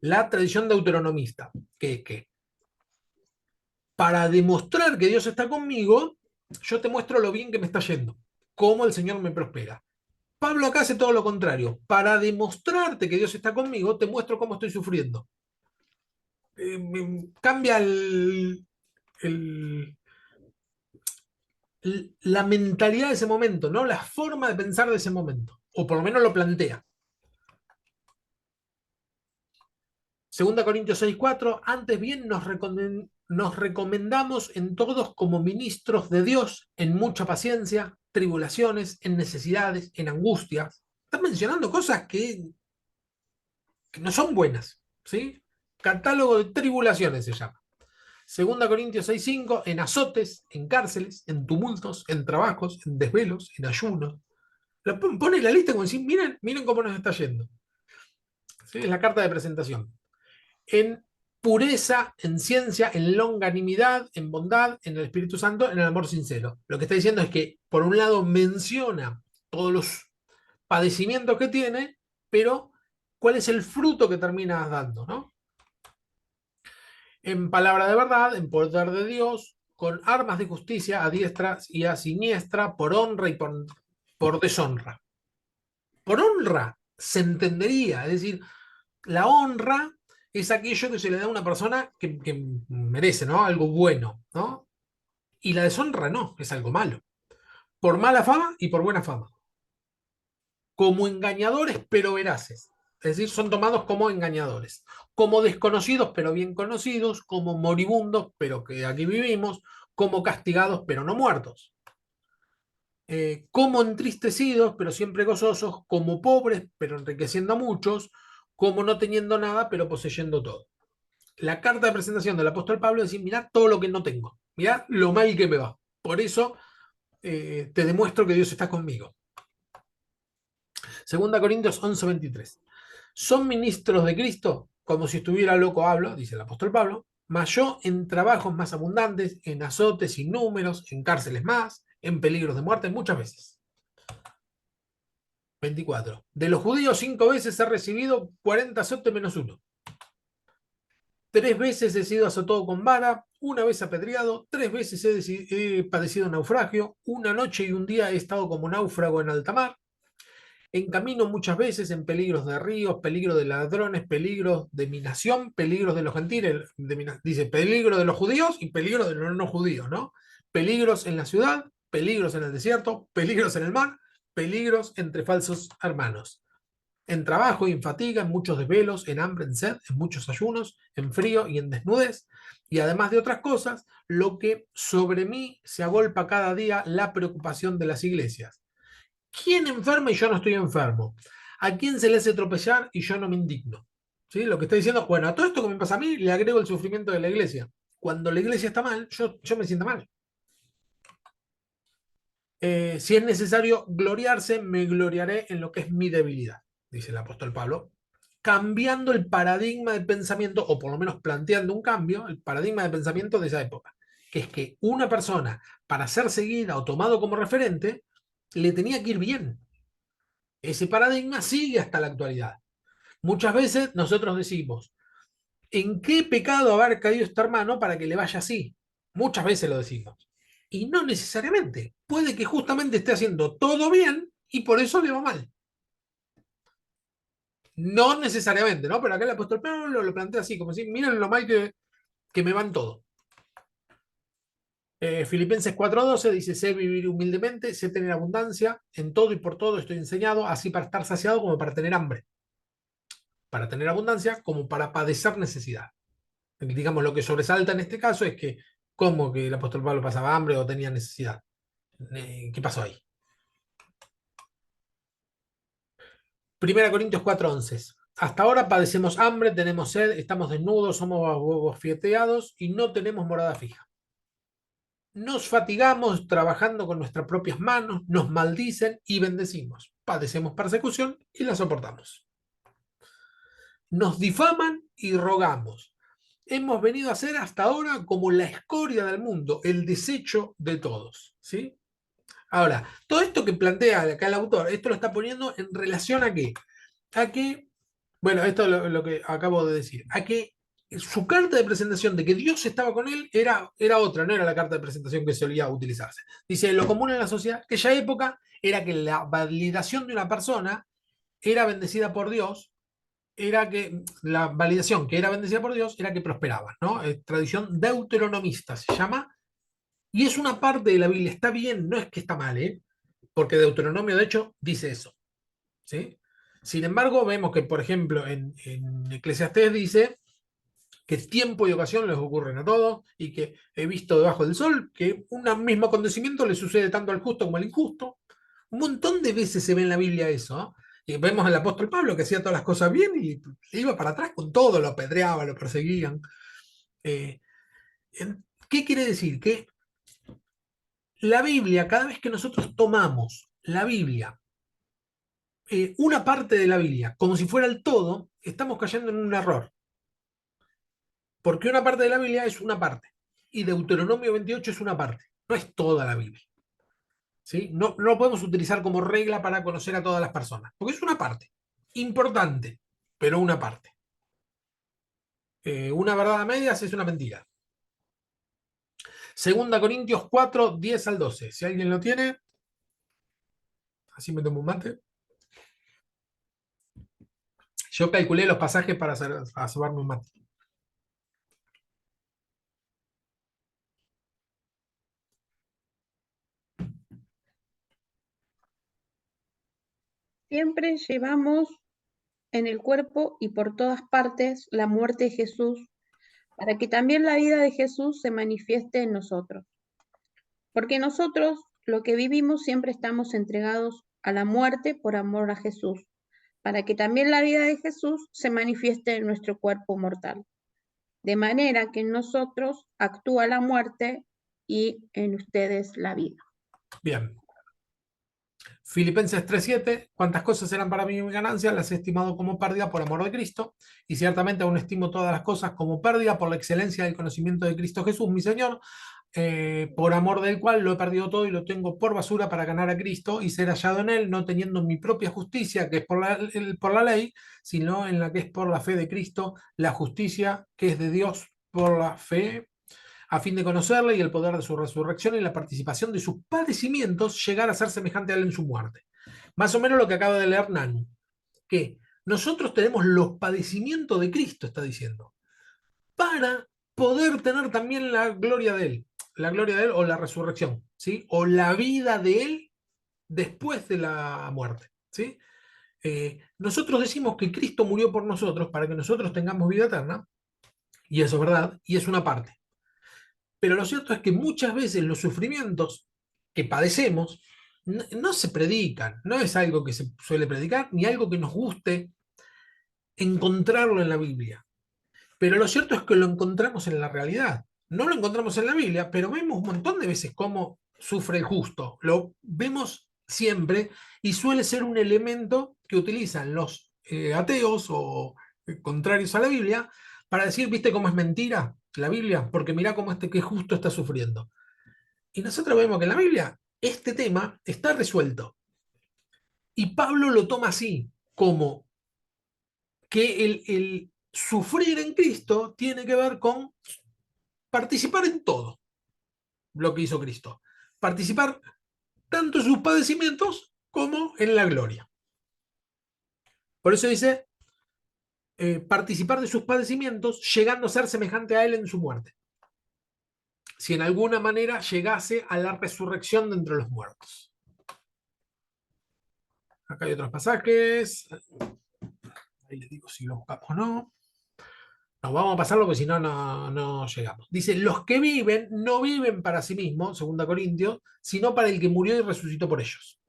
La tradición deuteronomista, que es que para demostrar que Dios está conmigo, yo te muestro lo bien que me está yendo. cómo el Señor me prospera. Pablo acá hace todo lo contrario. Para demostrarte que Dios está conmigo, te muestro cómo estoy sufriendo. Cambia el- la mentalidad de ese momento, ¿no? La forma de pensar de ese momento. O por lo menos lo plantea. 2 Corintios 6:4, antes bien nos recomendamos en todos como ministros de Dios, en mucha paciencia, tribulaciones, en necesidades, en angustias. Están mencionando cosas que no son buenas, ¿sí? Catálogo de tribulaciones se llama. 2 Corintios 6:5, en azotes, en cárceles, en tumultos, en trabajos, en desvelos, en ayunos. Pone la lista como decir, miren cómo nos está yendo. ¿Sí? Es la carta de presentación. En pureza, en ciencia, en longanimidad, en bondad, en el Espíritu Santo, en el amor sincero. Lo que está diciendo es que, por un lado, menciona todos los padecimientos que tiene, pero ¿cuál es el fruto que termina dando, ¿no? En palabra de verdad, en poder de Dios, con armas de justicia a diestra y a siniestra, por honra y por deshonra. Por honra se entendería, es decir, la honra es aquello que se le da a una persona que merece, ¿no? Algo bueno, ¿no? Y la deshonra no, es algo malo. Por mala fama y por buena fama. Como engañadores pero veraces. Es decir, son tomados como engañadores. Como desconocidos pero bien conocidos. Como moribundos pero que aquí vivimos. Como castigados pero no muertos. Como entristecidos pero siempre gozosos. Como pobres pero enriqueciendo a muchos. Como no teniendo nada pero poseyendo todo. La carta de presentación del apóstol Pablo es decir, mirá todo lo que no tengo. Mirá lo mal que me va. Por eso te demuestro que Dios está conmigo. 2 Corintios 11:23. Son ministros de Cristo, como si estuviera loco hablo, dice el apóstol Pablo, mas yo en trabajos más abundantes, en azotes sin números, en cárceles más, en peligros de muerte, muchas veces. 24. De los judíos 5 veces he recibido 40 azotes menos uno. 3 veces he sido azotado con vara, 1 vez apedreado, 3 veces he padecido naufragio, 1 noche y 1 día he estado como náufrago en alta mar, en camino muchas veces, en peligros de ríos, peligros de ladrones, peligros de minación, peligros de los gentiles, dice peligro de los judíos y peligro de los no judíos, ¿no? Peligros en la ciudad, peligros en el desierto, peligros en el mar, peligros entre falsos hermanos. En trabajo y en fatiga, en muchos desvelos, en hambre, en sed, en muchos ayunos, en frío y en desnudez, y además de otras cosas, lo que sobre mí se agolpa cada día la preocupación de las iglesias. ¿Quién enferma y yo no estoy enfermo? ¿A quién se le hace tropezar y yo no me indigno? ¿Sí? Lo que está diciendo, bueno, a todo esto que me pasa a mí le agrego el sufrimiento de la iglesia. Cuando la iglesia está mal, yo me siento mal. Si es necesario gloriarse, me gloriaré en lo que es mi debilidad, dice el apóstol Pablo, cambiando el paradigma de pensamiento, o por lo menos planteando un cambio, el paradigma de pensamiento de esa época, que es que una persona, para ser seguida o tomado como referente, le tenía que ir bien. Ese paradigma sigue hasta la actualidad. Muchas veces nosotros decimos, ¿en qué pecado habrá caído este hermano para que le vaya así? Muchas veces lo decimos. Y no necesariamente. Puede que justamente esté haciendo todo bien y por eso le va mal. No necesariamente, ¿no? Pero acá el apóstol Pablo lo plantea así, como si, miren lo mal que me van todo. Filipenses 4:12 dice, sé vivir humildemente, sé tener abundancia, en todo y por todo estoy enseñado, así para estar saciado como para tener hambre. Para tener abundancia como para padecer necesidad. Digamos, lo que sobresalta en este caso es que, ¿cómo que el apóstol Pablo pasaba hambre o tenía necesidad? ¿Qué pasó ahí? 1 Corintios 4:11. Hasta ahora padecemos hambre, tenemos sed, estamos desnudos, somos bofeteados y no tenemos morada fija. Nos fatigamos trabajando con nuestras propias manos, nos maldicen y bendecimos. Padecemos persecución y la soportamos. Nos difaman y rogamos. Hemos venido a ser hasta ahora como la escoria del mundo, el desecho de todos, ¿sí? Ahora, todo esto que plantea acá el autor, esto lo está poniendo en relación a qué? A que, bueno, esto es lo que acabo de decir, a que su carta de presentación de que Dios estaba con él era otra, no era la carta de presentación que solía utilizarse. Dice, lo común en la sociedad de aquella época era que la validación de una persona era bendecida por Dios, era que la validación que era bendecida por Dios era que prosperaba, ¿no? Tradición deuteronomista se llama, y es una parte de la Biblia, está bien, no es que está mal, ¿eh? Porque Deuteronomio de hecho dice eso, ¿sí? Sin embargo, vemos que, por ejemplo, en Eclesiastés dice que tiempo y ocasión les ocurren a todos, y que he visto debajo del sol que un mismo acontecimiento le sucede tanto al justo como al injusto. Un montón de veces se ve en la Biblia eso, ¿no? Y vemos al apóstol Pablo que hacía todas las cosas bien y iba para atrás con todo, lo apedreaba, lo perseguían. Eh, ¿Qué quiere decir? Que la Biblia, cada vez que nosotros tomamos la Biblia, una parte de la Biblia, como si fuera el todo, estamos cayendo en un error. Porque una parte de la Biblia es una parte. Y Deuteronomio 28 es una parte. No es toda la Biblia. ¿Sí? No, no lo podemos utilizar como regla para conocer a todas las personas. Porque es una parte. Importante, pero una parte. Una verdad a medias es una mentira. Segunda Corintios 4, 10 al 12. Si alguien lo tiene, así me tomo un mate. Yo calculé los pasajes para sobarme un mate. Siempre llevamos en el cuerpo y por todas partes la muerte de Jesús, para que también la vida de Jesús se manifieste en nosotros. Porque nosotros, lo que vivimos, siempre estamos entregados a la muerte por amor a Jesús, para que también la vida de Jesús se manifieste en nuestro cuerpo mortal. De manera que en nosotros actúa la muerte y en ustedes la vida. Bien. Filipenses 3:7, cuantas cosas eran para mí ganancia, las he estimado como pérdida por amor de Cristo, y ciertamente aún estimo todas las cosas como pérdida por la excelencia del conocimiento de Cristo Jesús, mi Señor, por amor del cual lo he perdido todo y lo tengo por basura para ganar a Cristo y ser hallado en él, no teniendo mi propia justicia, que es por la ley, sino en la que es por la fe de Cristo, la justicia que es de Dios por la fe, a fin de conocerle y el poder de su resurrección y la participación de sus padecimientos, llegar a ser semejante a él en su muerte. Más o menos lo que acaba de leer Nanu, que nosotros tenemos los padecimientos de Cristo, está diciendo, para poder tener también la gloria de él o la resurrección, ¿sí? O la vida de él después de la muerte, ¿sí? Nosotros decimos que Cristo murió por nosotros para que nosotros tengamos vida eterna, y eso es verdad, y es una parte. Pero lo cierto es que muchas veces los sufrimientos que padecemos no se predican, no es algo que se suele predicar, ni algo que nos guste encontrarlo en la Biblia. Pero lo cierto es que lo encontramos en la realidad. No lo encontramos en la Biblia, pero vemos un montón de veces cómo sufre el justo. Lo vemos siempre y suele ser un elemento que utilizan los ateos o contrarios a la Biblia para decir, ¿viste cómo es mentira la Biblia? Porque mirá cómo que justo está sufriendo. Y nosotros vemos que en la Biblia este tema está resuelto. Y Pablo lo toma así, como que el sufrir en Cristo tiene que ver con participar en todo lo que hizo Cristo. Participar tanto en sus padecimientos como en la gloria. Por eso dice, participar de sus padecimientos, llegando a ser semejante a él en su muerte. Si en alguna manera llegase a la resurrección de entre los muertos. Acá hay otros pasajes. Ahí les digo si lo buscamos o no. No, vamos a pasarlo porque si no, no llegamos. Dice, los que viven no viven para sí mismos, 2 Corintios, sino para el que murió y resucitó por ellos.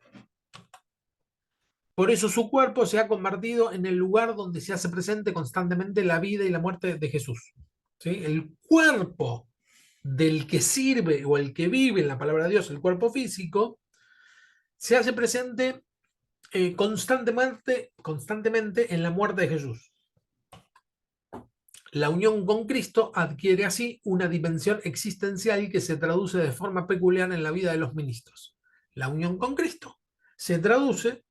Por eso su cuerpo se ha convertido en el lugar donde se hace presente constantemente la vida y la muerte de Jesús. ¿Sí? El cuerpo del que sirve o el que vive en la palabra de Dios, el cuerpo físico, se hace presente constantemente en la muerte de Jesús. La unión con Cristo adquiere así una dimensión existencial que se traduce de forma peculiar en la vida de los ministros. La unión con Cristo se traduce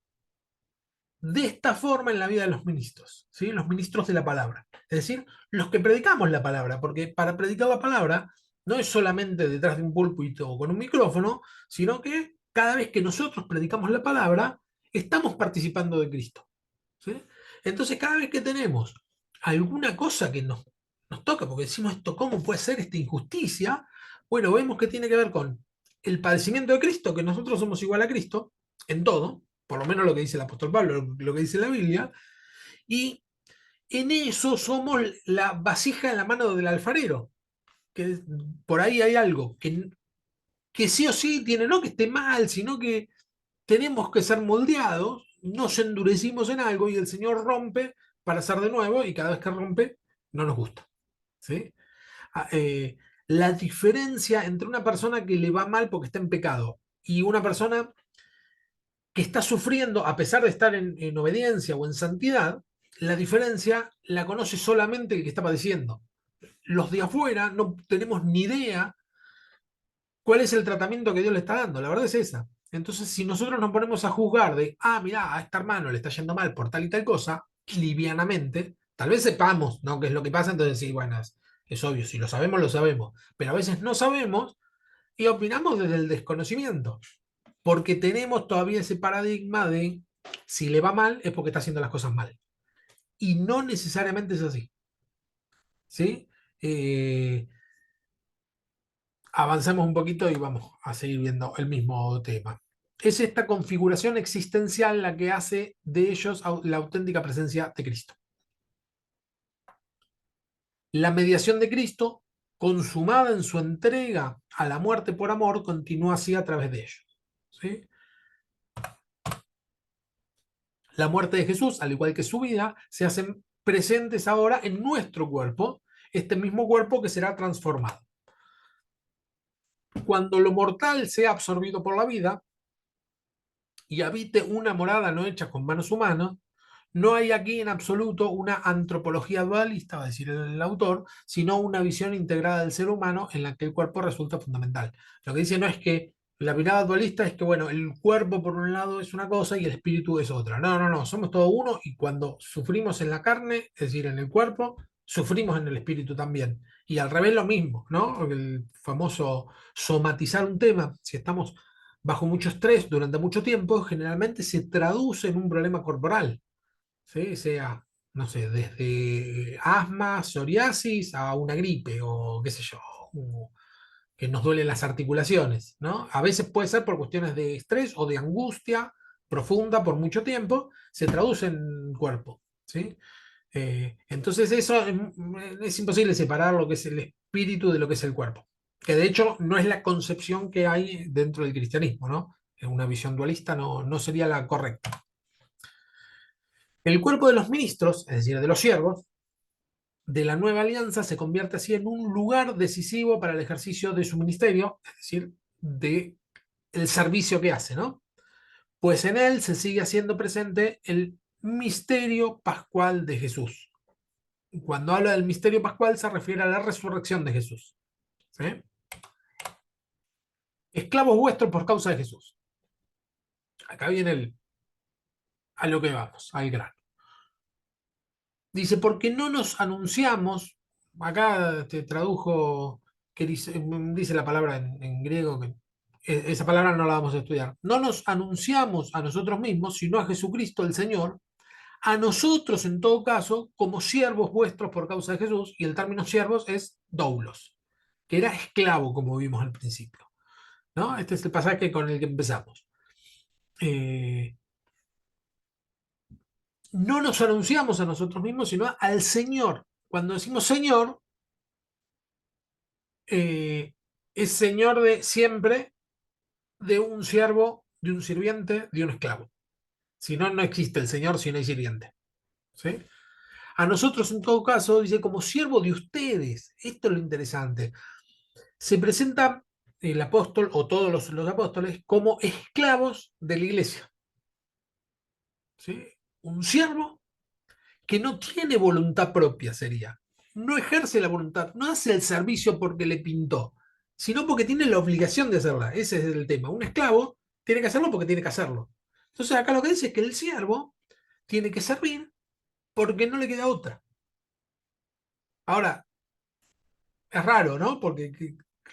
de esta forma en la vida de los ministros, ¿sí? Los ministros de la palabra. Es decir, los que predicamos la palabra, porque para predicar la palabra no es solamente detrás de un púlpito o con un micrófono, sino que cada vez que nosotros predicamos la palabra, estamos participando de Cristo, ¿sí? Entonces, cada vez que tenemos alguna cosa que nos toca, porque decimos esto, ¿cómo puede ser esta injusticia? Bueno, vemos que tiene que ver con el padecimiento de Cristo, que nosotros somos igual a Cristo en todo, por lo menos lo que dice el apóstol Pablo, lo que dice la Biblia, y en eso somos la vasija en la mano del alfarero, que por ahí hay algo que sí o sí tiene, no que esté mal, sino que tenemos que ser moldeados, nos endurecimos en algo y el Señor rompe para hacer de nuevo y cada vez que rompe no nos gusta, ¿sí? Ah, la diferencia entre una persona que le va mal porque está en pecado y una persona que está sufriendo a pesar de estar en obediencia o en santidad, la diferencia la conoce solamente el que está padeciendo. Los de afuera no tenemos ni idea cuál es el tratamiento que Dios le está dando. La verdad es esa. Entonces, si nosotros nos ponemos a juzgar de, mirá, a esta hermano le está yendo mal por tal y tal cosa, livianamente, tal vez sepamos, ¿no?, qué es lo que pasa, entonces sí, bueno, es obvio, si lo sabemos, lo sabemos, pero a veces no sabemos y opinamos desde el desconocimiento, porque tenemos todavía ese paradigma de si le va mal es porque está haciendo las cosas mal. Y no necesariamente es así, ¿sí? Avancemos un poquito y vamos a seguir viendo el mismo tema. Es esta configuración existencial la que hace de ellos la auténtica presencia de Cristo. La mediación de Cristo, consumada en su entrega a la muerte por amor, continúa así a través de ellos, ¿sí? La muerte de Jesús, al igual que su vida, se hacen presentes ahora en nuestro cuerpo, este mismo cuerpo que será transformado. Cuando lo mortal sea absorbido por la vida y habite una morada no hecha con manos humanas, no hay aquí en absoluto una antropología dualista, va a decir el autor, sino una visión integrada del ser humano en la que el cuerpo resulta fundamental. Lo que dice no es que la mirada dualista es que, bueno, el cuerpo por un lado es una cosa y el espíritu es otra. No, no, no, somos todo uno y cuando sufrimos en la carne, es decir, en el cuerpo, sufrimos en el espíritu también. Y al revés lo mismo, ¿no? El famoso somatizar un tema, si estamos bajo mucho estrés durante mucho tiempo, generalmente se traduce en un problema corporal, ¿sí? Sea, no sé, desde asma, psoriasis a una gripe o qué sé yo, que nos duelen las articulaciones, ¿no? A veces puede ser por cuestiones de estrés o de angustia profunda por mucho tiempo, se traduce en cuerpo, ¿sí? Entonces eso es imposible separar lo que es el espíritu de lo que es el cuerpo, que de hecho no es la concepción que hay dentro del cristianismo, ¿no? Una visión dualista no sería la correcta. El cuerpo de los ministros, es decir, de los siervos, de la nueva alianza se convierte así en un lugar decisivo para el ejercicio de su ministerio, es decir, de el servicio que hace, ¿no? Pues en él se sigue haciendo presente el misterio pascual de Jesús. Cuando habla del misterio pascual se refiere a la resurrección de Jesús, ¿sí? Esclavos vuestros por causa de Jesús. Acá viene a lo que vamos, al grano. Dice, porque no nos anunciamos, acá te tradujo, que dice la palabra en griego, que esa palabra no la vamos a estudiar. No nos anunciamos a nosotros mismos, sino a Jesucristo el Señor, a nosotros en todo caso, como siervos vuestros por causa de Jesús, y el término siervos es doulos, que era esclavo, como vimos al principio, ¿no? Este es el pasaje con el que empezamos. No nos anunciamos a nosotros mismos, sino al Señor. Cuando decimos Señor, es Señor de siempre, de un siervo, de un sirviente, de un esclavo. Si no, no existe el Señor si no hay sirviente, ¿sí? A nosotros, en todo caso, dice como siervo de ustedes. Esto es lo interesante. Se presenta el apóstol o todos los apóstoles como esclavos de la iglesia, ¿sí? Un siervo que no tiene voluntad propia sería. No ejerce la voluntad, no hace el servicio porque le pintó, sino porque tiene la obligación de hacerla. Ese es el tema. Un esclavo tiene que hacerlo porque tiene que hacerlo. Entonces acá lo que dice es que el siervo tiene que servir porque no le queda otra. Ahora, es raro, ¿no? Porque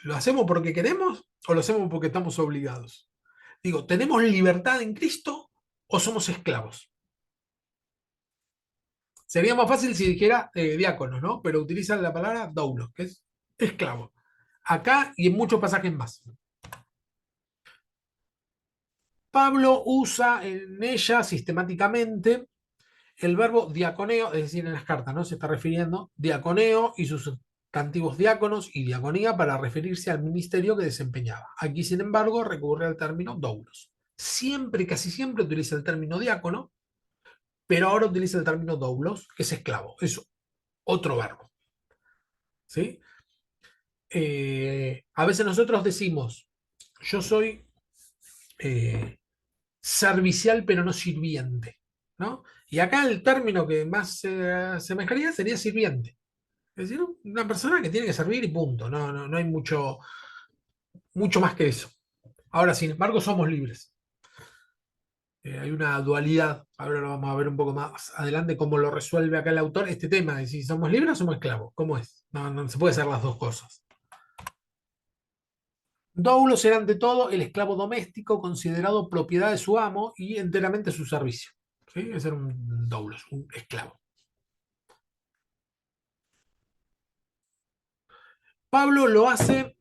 ¿lo hacemos porque queremos o lo hacemos porque estamos obligados? Digo, ¿tenemos libertad en Cristo o somos esclavos? Sería más fácil si dijera diáconos, ¿no? Pero utilizan la palabra doulos, que es esclavo. Acá y en muchos pasajes más. Pablo usa en ella sistemáticamente el verbo diaconeo, es decir, en las cartas, ¿no? Se está refiriendo diaconeo y sus sustantivos diáconos y diaconía para referirse al ministerio que desempeñaba. Aquí, sin embargo, recurre al término doulos. Siempre, casi siempre utiliza el término diácono, pero ahora utiliza el término doulos, que es esclavo. Es otro verbo. ¿Sí? A veces nosotros decimos, yo soy servicial pero no sirviente, ¿no? Y acá el término que más se asemejaría sería sirviente. Es decir, una persona que tiene que servir y punto. No hay mucho más que eso. Ahora, sin embargo, somos libres. Hay una dualidad. Ahora lo vamos a ver un poco más adelante cómo lo resuelve acá el autor este tema de si somos libres o somos esclavos. ¿Cómo es? No se puede hacer las dos cosas. Doulos era ante todo el esclavo doméstico considerado propiedad de su amo y enteramente su servicio. ¿Sí? Ese era un doulos, un esclavo. Pablo lo hace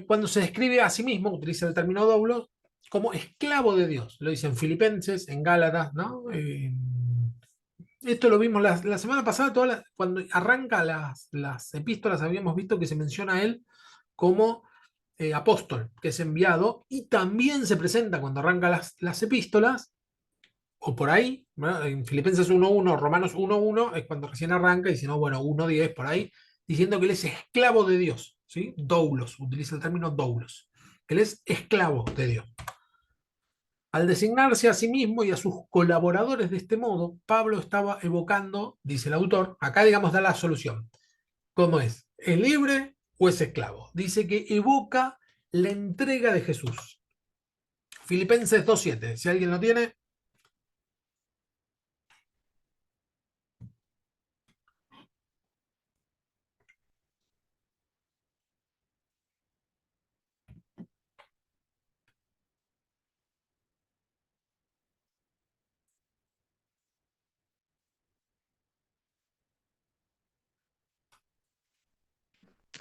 cuando se describe a sí mismo, utiliza el término doulos, como esclavo de Dios. Lo dice en Filipenses, en Gálatas, ¿no? Esto lo vimos la semana pasada, cuando arranca las epístolas, habíamos visto que se menciona a él como apóstol, que es enviado, y también se presenta cuando arranca las epístolas, o por ahí, ¿no? En Filipenses 1.1, Romanos 1.1, es cuando recién arranca, y si no, bueno, 1.10 por ahí, diciendo que él es esclavo de Dios, ¿sí? Doulos, utiliza el término doulos, que él es esclavo de Dios. Al designarse a sí mismo y a sus colaboradores de este modo, Pablo estaba evocando, dice el autor, acá digamos da la solución. ¿Cómo es? ¿Es libre o es esclavo? Dice que evoca la entrega de Jesús. Filipenses 2.7, si alguien lo tiene.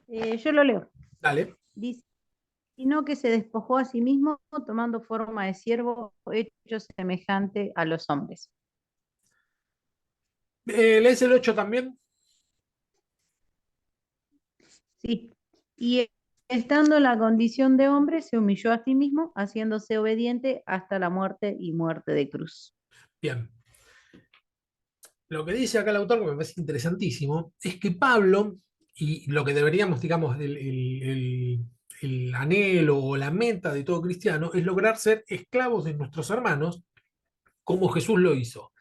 Yo lo leo. Dale. Dice, sino que se despojó a sí mismo tomando forma de siervo, hecho semejante a los hombres. ¿Lees el 8 también? Sí. Y estando en la condición de hombre, se humilló a sí mismo, haciéndose obediente hasta la muerte y muerte de cruz. Bien. Lo que dice acá el autor, que me parece interesantísimo, es que Pablo, y lo que deberíamos, digamos, el anhelo o la meta de todo cristiano, es lograr ser esclavos de nuestros hermanos, como Jesús lo hizo.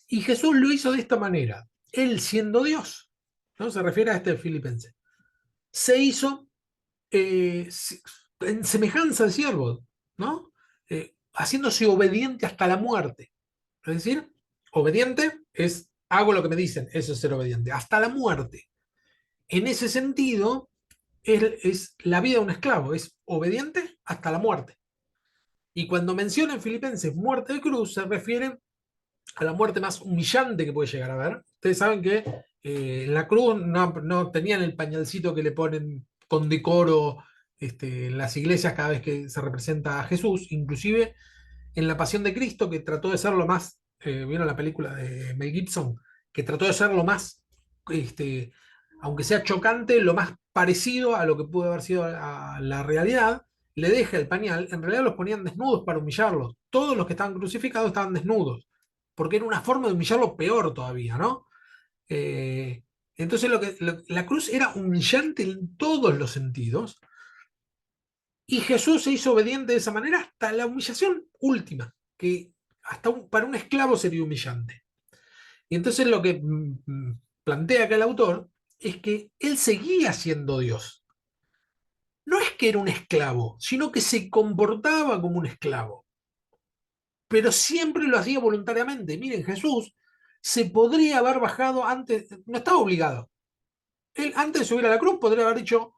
Y Jesús lo hizo de esta manera. Él siendo Dios, ¿no? Se refiere a este filipense. Se hizo en semejanza de siervo, ¿no? Haciéndose obediente hasta la muerte. Es decir, obediente es hago lo que me dicen, eso es ser obediente, hasta la muerte. En ese sentido, es la vida de un esclavo, es obediente hasta la muerte. Y cuando menciona en Filipenses muerte de cruz, se refiere a la muerte más humillante que puede llegar a haber. Ustedes saben que en la cruz no tenían el pañalcito que le ponen con decoro en las iglesias cada vez que se representa a Jesús, inclusive en la Pasión de Cristo, que trató de ser lo más, ¿vieron la película de Mel Gibson? Que trató de ser lo más, aunque sea chocante, lo más parecido a lo que pudo haber sido a la realidad, le deja el pañal, en realidad los ponían desnudos para humillarlos. Todos los que estaban crucificados estaban desnudos, porque era una forma de humillarlo peor todavía, ¿no? Eh, entonces la cruz era humillante en todos los sentidos, y Jesús se hizo obediente de esa manera hasta la humillación última, que para un esclavo sería humillante. Y entonces lo que plantea acá el autor es que él seguía siendo Dios. No es que era un esclavo, sino que se comportaba como un esclavo. pero siempre lo hacía voluntariamente. Miren, Jesús se podría haber bajado antes, no estaba obligado. Él antes de subir a la cruz podría haber dicho,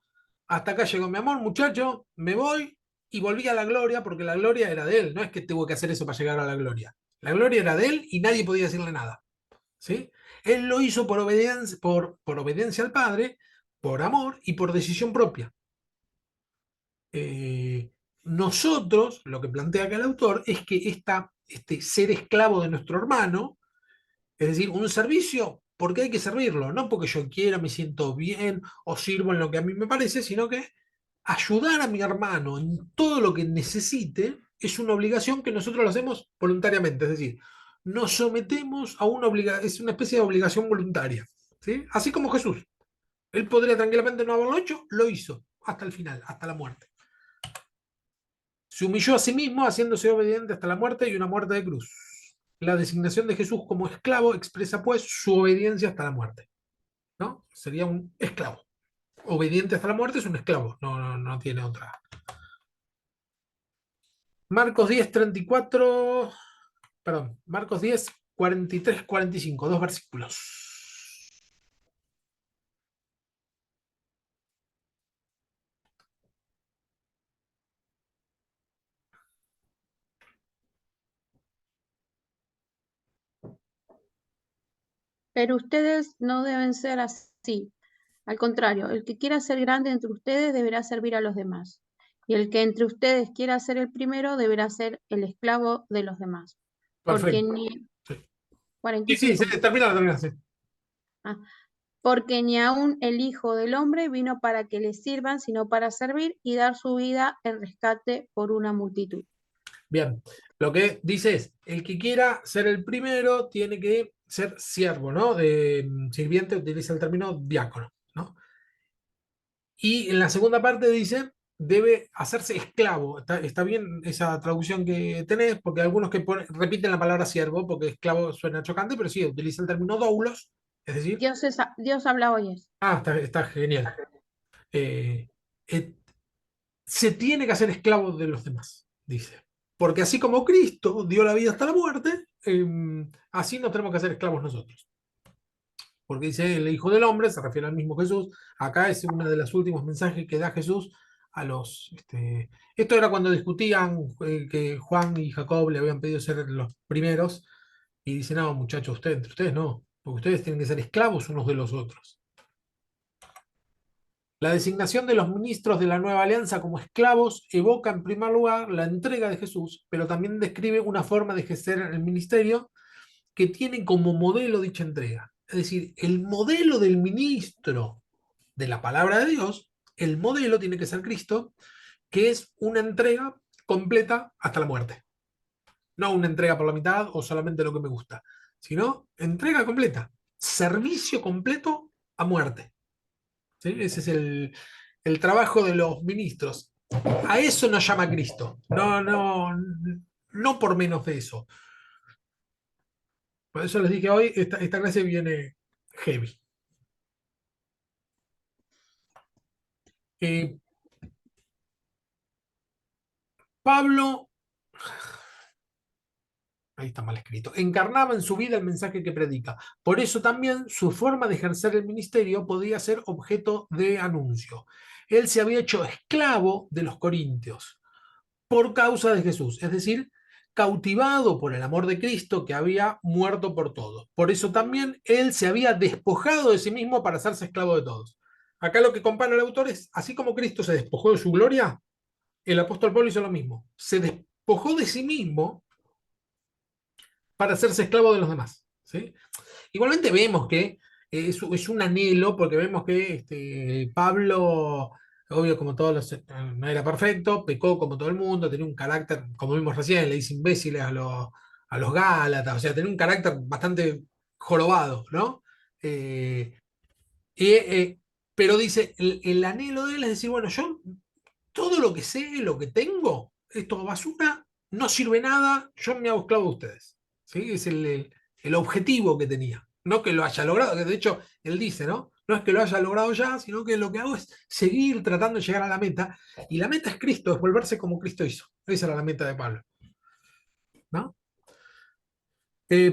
hasta acá llegó mi amor, muchacho, me voy, y volví a la gloria, porque la gloria era de él, no es que tuvo que hacer eso para llegar a la gloria. La gloria era de él y nadie podía decirle nada. ¿Sí? Él lo hizo por obediencia al Padre, por amor y por decisión propia. Nosotros, lo que plantea acá el autor, es que este ser esclavo de nuestro hermano, es decir, un servicio porque hay que servirlo, no porque yo quiera, me siento bien o sirvo en lo que a mí me parece, sino que ayudar a mi hermano en todo lo que necesite es una obligación que nosotros lo hacemos voluntariamente, es decir, nos sometemos a una obligación, es una especie de obligación voluntaria, ¿sí? Así como Jesús. Él podría tranquilamente no haberlo hecho, lo hizo hasta el final, hasta la muerte. Se humilló a sí mismo haciéndose obediente hasta la muerte y una muerte de cruz. La designación de Jesús como esclavo expresa pues su obediencia hasta la muerte, ¿no? Sería un esclavo. Obediente hasta la muerte es un esclavo, no tiene otra. Marcos 10, 34, perdón, Marcos 10, 43, 45, dos versículos. Pero ustedes no deben ser así. Al contrario, el que quiera ser grande entre ustedes deberá servir a los demás. Y el que entre ustedes quiera ser el primero deberá ser el esclavo de los demás. Porque Perfecto. ni Sí, sí, 45. termina, sí. Ah, porque ni aun el Hijo del Hombre vino para que le sirvan, sino para servir y dar su vida en rescate por una multitud. Bien, lo que dice es, el que quiera ser el primero tiene que ser siervo, ¿no? De sirviente utiliza el término diácono, ¿no? Y en la segunda parte dice, debe hacerse esclavo. Está bien esa traducción que tenés, porque algunos que repiten la palabra siervo, porque esclavo suena chocante, pero sí, utiliza el término doulos, es decir, Dios habla hoy. está genial. Eh, eh, Se tiene que hacer esclavo de los demás, dice. Porque así como Cristo dio la vida hasta la muerte, así nos tenemos que hacer esclavos nosotros. Porque dice el Hijo del Hombre, se refiere al mismo Jesús. Acá es uno de los últimos mensajes que da Jesús a los... esto era cuando discutían que Juan y Jacob le habían pedido ser los primeros. Y dice, no, muchachos, entre ustedes no, porque ustedes tienen que ser esclavos unos de los otros. La designación de los ministros de la nueva alianza como esclavos evoca en primer lugar la entrega de Jesús, pero también describe una forma de ejercer el ministerio que tiene como modelo dicha entrega. Es decir, el modelo del ministro de la palabra de Dios, el modelo tiene que ser Cristo, que es una entrega completa hasta la muerte. No una entrega por la mitad o solamente lo que me gusta, sino entrega completa, servicio completo a muerte. ¿Sí? Ese es el trabajo de los ministros. A eso nos llama Cristo. No por menos de eso. Por eso les dije hoy, esta clase viene heavy. Eh, Pablo, ahí está mal escrito, encarnaba en su vida el mensaje que predica. Por eso también su forma de ejercer el ministerio podía ser objeto de anuncio. Él se había hecho esclavo de los corintios por causa de Jesús, es decir, cautivado por el amor de Cristo que había muerto por todos. Por eso también él se había despojado de sí mismo para hacerse esclavo de todos. Acá lo que compara el autor es, así como Cristo se despojó de su gloria, el apóstol Pablo hizo lo mismo. Se despojó de sí mismo para hacerse esclavo de los demás. ¿Sí? Igualmente vemos que es un anhelo, porque vemos que Pablo, obvio, como todos los, no era perfecto, pecó como todo el mundo, tenía un carácter, como vimos recién, le dice imbéciles a los Gálatas, o sea, tenía un carácter bastante jorobado, ¿no? Y, pero dice, el anhelo de él es decir, bueno, yo todo lo que sé, lo que tengo, es todo basura, no sirve nada, yo me hago esclavo de ustedes. ¿Sí? Es el objetivo que tenía. No que lo haya logrado, que de hecho él dice, ¿no? No es que lo haya logrado ya, sino que lo que hago es seguir tratando de llegar a la meta. Y la meta es Cristo, es volverse como Cristo hizo. Esa era la meta de Pablo. ¿No?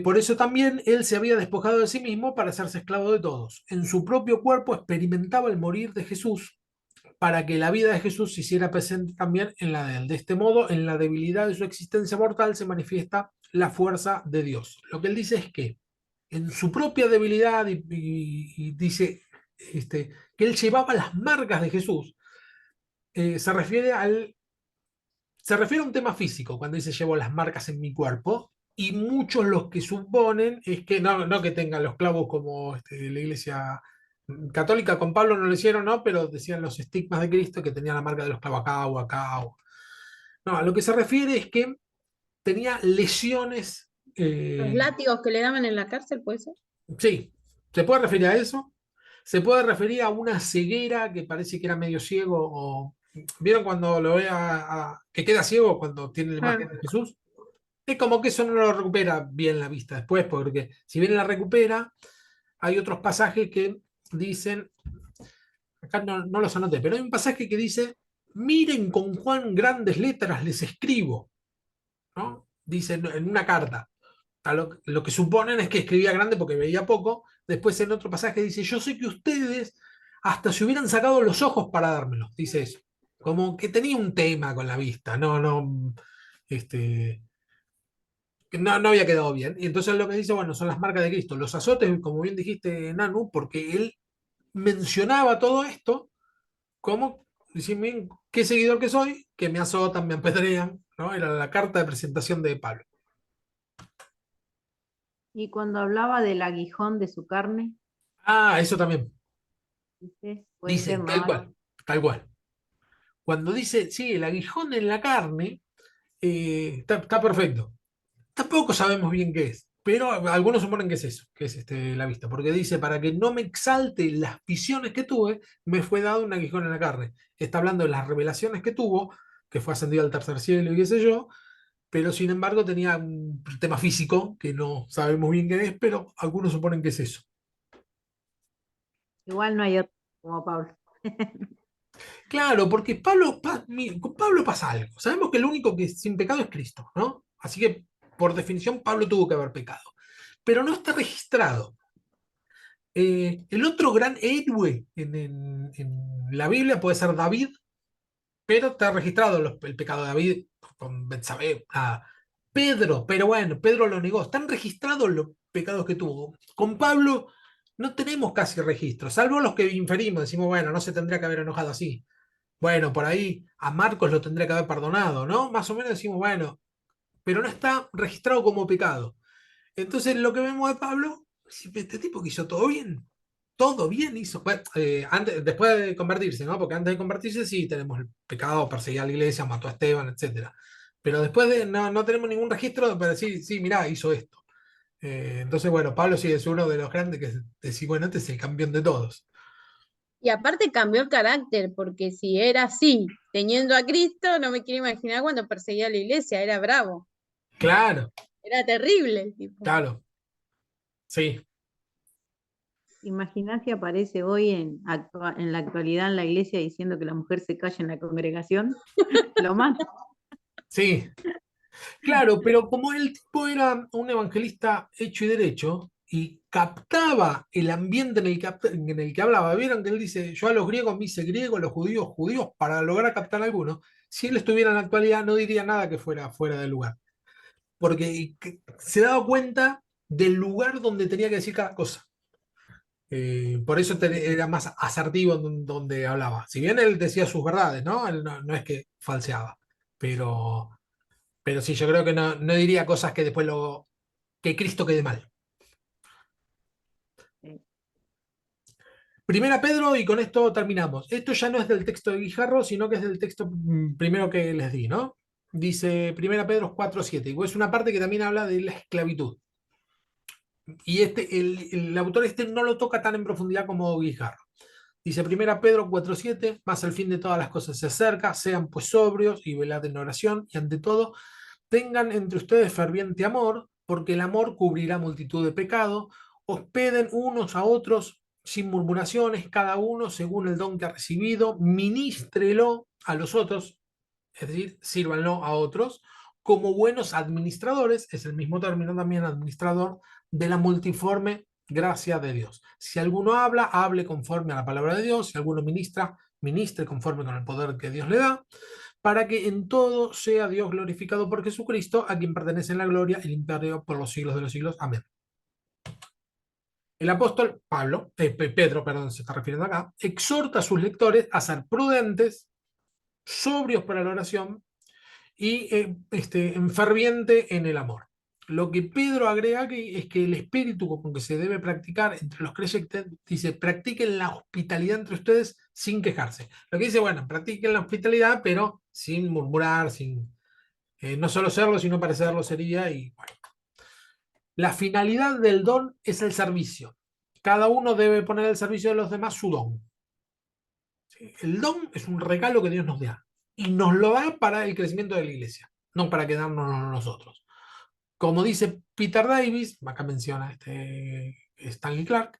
Por eso también él se había despojado de sí mismo para hacerse esclavo de todos. En su propio cuerpo experimentaba el morir de Jesús para que la vida de Jesús se hiciera presente también en la de él. De este modo, en la debilidad de su existencia mortal se manifiesta la fuerza de Dios. Lo que él dice es que en su propia debilidad, y dice que él llevaba las marcas de Jesús, se refiere se refiere a un tema físico, cuando dice llevo las marcas en mi cuerpo, y muchos los que suponen es que no que tengan los clavos como la iglesia católica con Pablo no lo hicieron, ¿no? Pero decían los estigmas de Cristo que tenía la marca de los clavos acá o acá. No, a lo que se refiere es que tenía lesiones. Los látigos que le daban en la cárcel, ¿puede ser? Sí, se puede referir a eso. Se puede referir a una ceguera que parece que era medio ciego. ¿Vieron cuando lo ve que queda ciego cuando tiene la imagen de Jesús? Es como que eso no lo recupera bien la vista después, porque si bien la recupera, hay otros pasajes que dicen, acá no los anoté, pero hay un pasaje que dice, miren con cuán grandes letras les escribo, ¿no? Dice en una carta. Lo que suponen es que escribía grande porque veía poco. Después en otro pasaje dice, yo sé que ustedes hasta se hubieran sacado los ojos para dármelo. Dice eso. Como que tenía un tema con la vista. Este, no había quedado bien. Y entonces lo que dice, bueno, son las marcas de Cristo. Los azotes, como bien dijiste, Nanu, porque él mencionaba todo esto como, decime, qué seguidor que soy, que me azotan, me apedrean, ¿no? Era la carta de presentación de Pablo. Y cuando hablaba del aguijón de su carne, Ah, eso también. ¿viste? Puede Dice, ser, ¿no? tal cual, tal cual. Cuando dice, sí, el aguijón en la carne, está perfecto. Tampoco sabemos bien qué es, pero algunos suponen que es eso, que es la vista, porque dice, para que no me exalte las visiones que tuve, me fue dado un aguijón en la carne. Está hablando de las revelaciones que tuvo, que fue ascendido al tercer cielo y qué sé yo, pero sin embargo tenía un tema físico que no sabemos bien qué es, pero algunos suponen que es eso. Igual no hay otro como Pablo. Claro, porque con Pablo pasa algo. Sabemos que el único que es sin pecado es Cristo, ¿no? Así que, por definición, Pablo tuvo que haber pecado. Pero no está registrado. El otro gran héroe en la Biblia puede ser David, pero está registrado el pecado de David con Betsabé. Pedro, pero bueno, Pedro lo negó. Están registrados los pecados que tuvo. Con Pablo no tenemos casi registros, salvo los que inferimos. Decimos, bueno, no se tendría que haber enojado así. Bueno, por ahí a Marcos lo tendría que haber perdonado, ¿no? Más o menos decimos, bueno, pero no está registrado como pecado. Entonces lo que vemos de Pablo, este tipo que hizo todo bien hizo. Bueno, después de convertirse, ¿no? Porque antes de convertirse sí tenemos el pecado, perseguía a la iglesia, mató a Esteban, etcétera. Pero después no tenemos ningún registro para decir, sí, mirá, hizo esto. Entonces, bueno, Pablo sí es uno de los grandes que decir, bueno, este es el campeón de todos. Y aparte cambió el carácter, porque si era así, teniendo a Cristo, no me quiero imaginar cuando perseguía a la iglesia, era bravo, Claro, era terrible el tipo. claro. Sí. Imaginá que aparece hoy en la actualidad en la iglesia diciendo que la mujer se calla en la congregación. Lo mata. Sí, claro, pero como el tipo era un evangelista hecho y derecho y captaba el ambiente en el que hablaba, vieron que él dice, yo a los griegos me hice griego, a los judíos judíos, para lograr captar algunos, si él estuviera en la actualidad no diría nada que fuera fuera de lugar, porque se daba cuenta del lugar donde tenía que decir cada cosa. Por eso era más asertivo en donde hablaba. Si bien él decía sus verdades, ¿no? Él no es que falseaba, pero... Pero sí, yo creo que no diría cosas que después que Cristo quede mal. Primera Pedro, y con esto terminamos. Esto ya no es del texto de Guijarro, sino que es del texto primero que les di, ¿no? Dice Primera Pedro 4:7, y es una parte que también habla de la esclavitud. Y el autor no lo toca tan en profundidad como Guijarro. Dice Primera Pedro 4:7, más al fin de todas las cosas se acerca, sean pues sobrios y velad en oración, y ante todo tengan entre ustedes ferviente amor, porque el amor cubrirá multitud de pecados. Hospeden unos a otros sin murmuraciones, cada uno según el don que ha recibido, ministrelo a los otros, es decir, sírvanlo a otros, como buenos administradores, es el mismo término también, administrador, de la multiforme gracia de Dios. Si alguno habla, hable conforme a la palabra de Dios. Si alguno ministra, ministre conforme con el poder que Dios le da, para que en todo sea Dios glorificado por Jesucristo, a quien pertenece en la gloria el imperio por los siglos de los siglos. Amén. El apóstol Pedro, perdón, se está refiriendo acá, exhorta a sus lectores a ser prudentes, sobrios para la oración y ferviente en el amor. Lo que Pedro agrega aquí es que el espíritu con que se debe practicar entre los creyentes, dice, practiquen la hospitalidad entre ustedes sin quejarse. Lo que dice, bueno, practiquen la hospitalidad, pero sin murmurar, sin no solo serlo, sino parecerlo sería. Y bueno. La finalidad del don es el servicio. Cada uno debe poner al servicio de los demás su don. ¿Sí? El don es un regalo que Dios nos da. Y nos lo da para el crecimiento de la iglesia, no para quedarnos nosotros. Como dice Peter Davis, acá menciona Stanley Clark,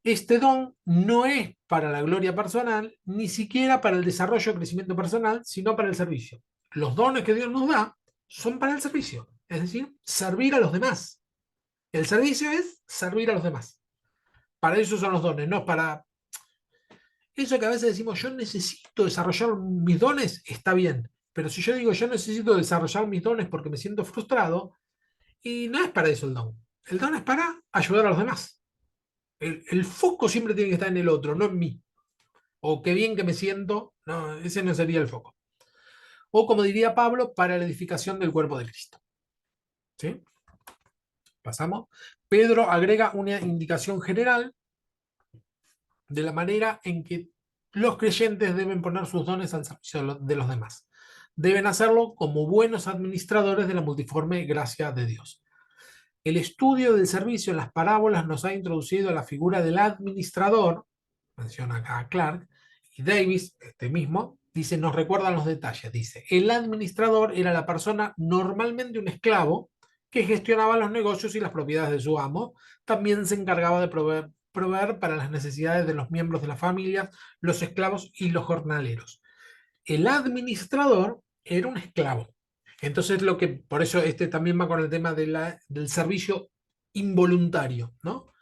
este don no es para la gloria personal, ni siquiera para el desarrollo o crecimiento personal, sino para el servicio. Los dones que Dios nos da son para el servicio, es decir, servir a los demás. El servicio es servir a los demás. Para eso son los dones, no para... Eso que a veces decimos, yo necesito desarrollar mis dones, está bien. Pero si yo digo, yo necesito desarrollar mis dones porque me siento frustrado, y no es para eso el don. El don es para ayudar a los demás. El foco siempre tiene que estar en el otro, no en mí. O qué bien que me siento, no, ese no sería el foco. O como diría Pablo, para la edificación del cuerpo de Cristo. ¿Sí? Pasamos. Pedro agrega una indicación general de la manera en que los creyentes deben poner sus dones al servicio de los demás. Deben hacerlo como buenos administradores de la multiforme gracia de Dios. El estudio del servicio en las parábolas nos ha introducido a la figura del administrador, menciona acá Clark, y Davis, mismo, dice, nos recuerdan los detalles. Dice, el administrador era la persona, normalmente un esclavo, que gestionaba los negocios y las propiedades de su amo. También se encargaba de proveer para las necesidades de los miembros de la familia, los esclavos y los jornaleros. El administrador era un esclavo. Entonces, por eso también va con el tema del servicio involuntario, ¿no?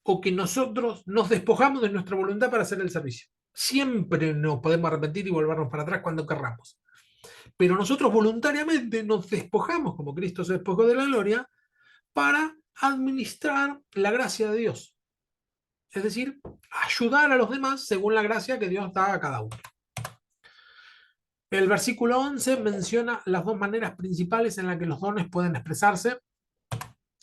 O que nosotros nos despojamos de nuestra voluntad para hacer el servicio. Siempre nos podemos arrepentir y volvernos para atrás cuando querramos. Pero nosotros voluntariamente nos despojamos, como Cristo se despojó de la gloria, para administrar la gracia de Dios. Es decir, ayudar a los demás según la gracia que Dios da a cada uno. El versículo 11 menciona las dos maneras principales en las que los dones pueden expresarse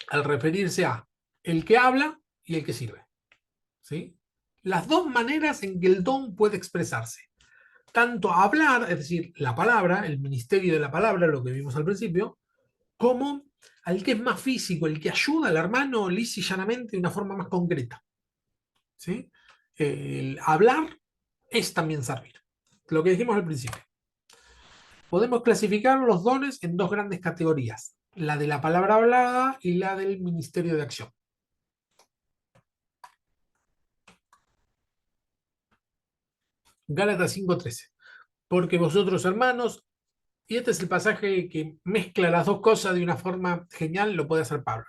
al referirse a el que habla y el que sirve. ¿Sí? Las dos maneras en que el don puede expresarse. Tanto hablar, es decir, la palabra, el ministerio de la palabra, lo que vimos al principio, como al que es más físico, el que ayuda al hermano lisa y llanamente de una forma más concreta. ¿Sí? El hablar es también servir. Lo que dijimos al principio. Podemos clasificar los dones en dos grandes categorías, la de la palabra hablada y la del ministerio de acción. Gálatas 5:13. Porque vosotros, hermanos, y este es el pasaje que mezcla las dos cosas de una forma genial, lo puede hacer Pablo.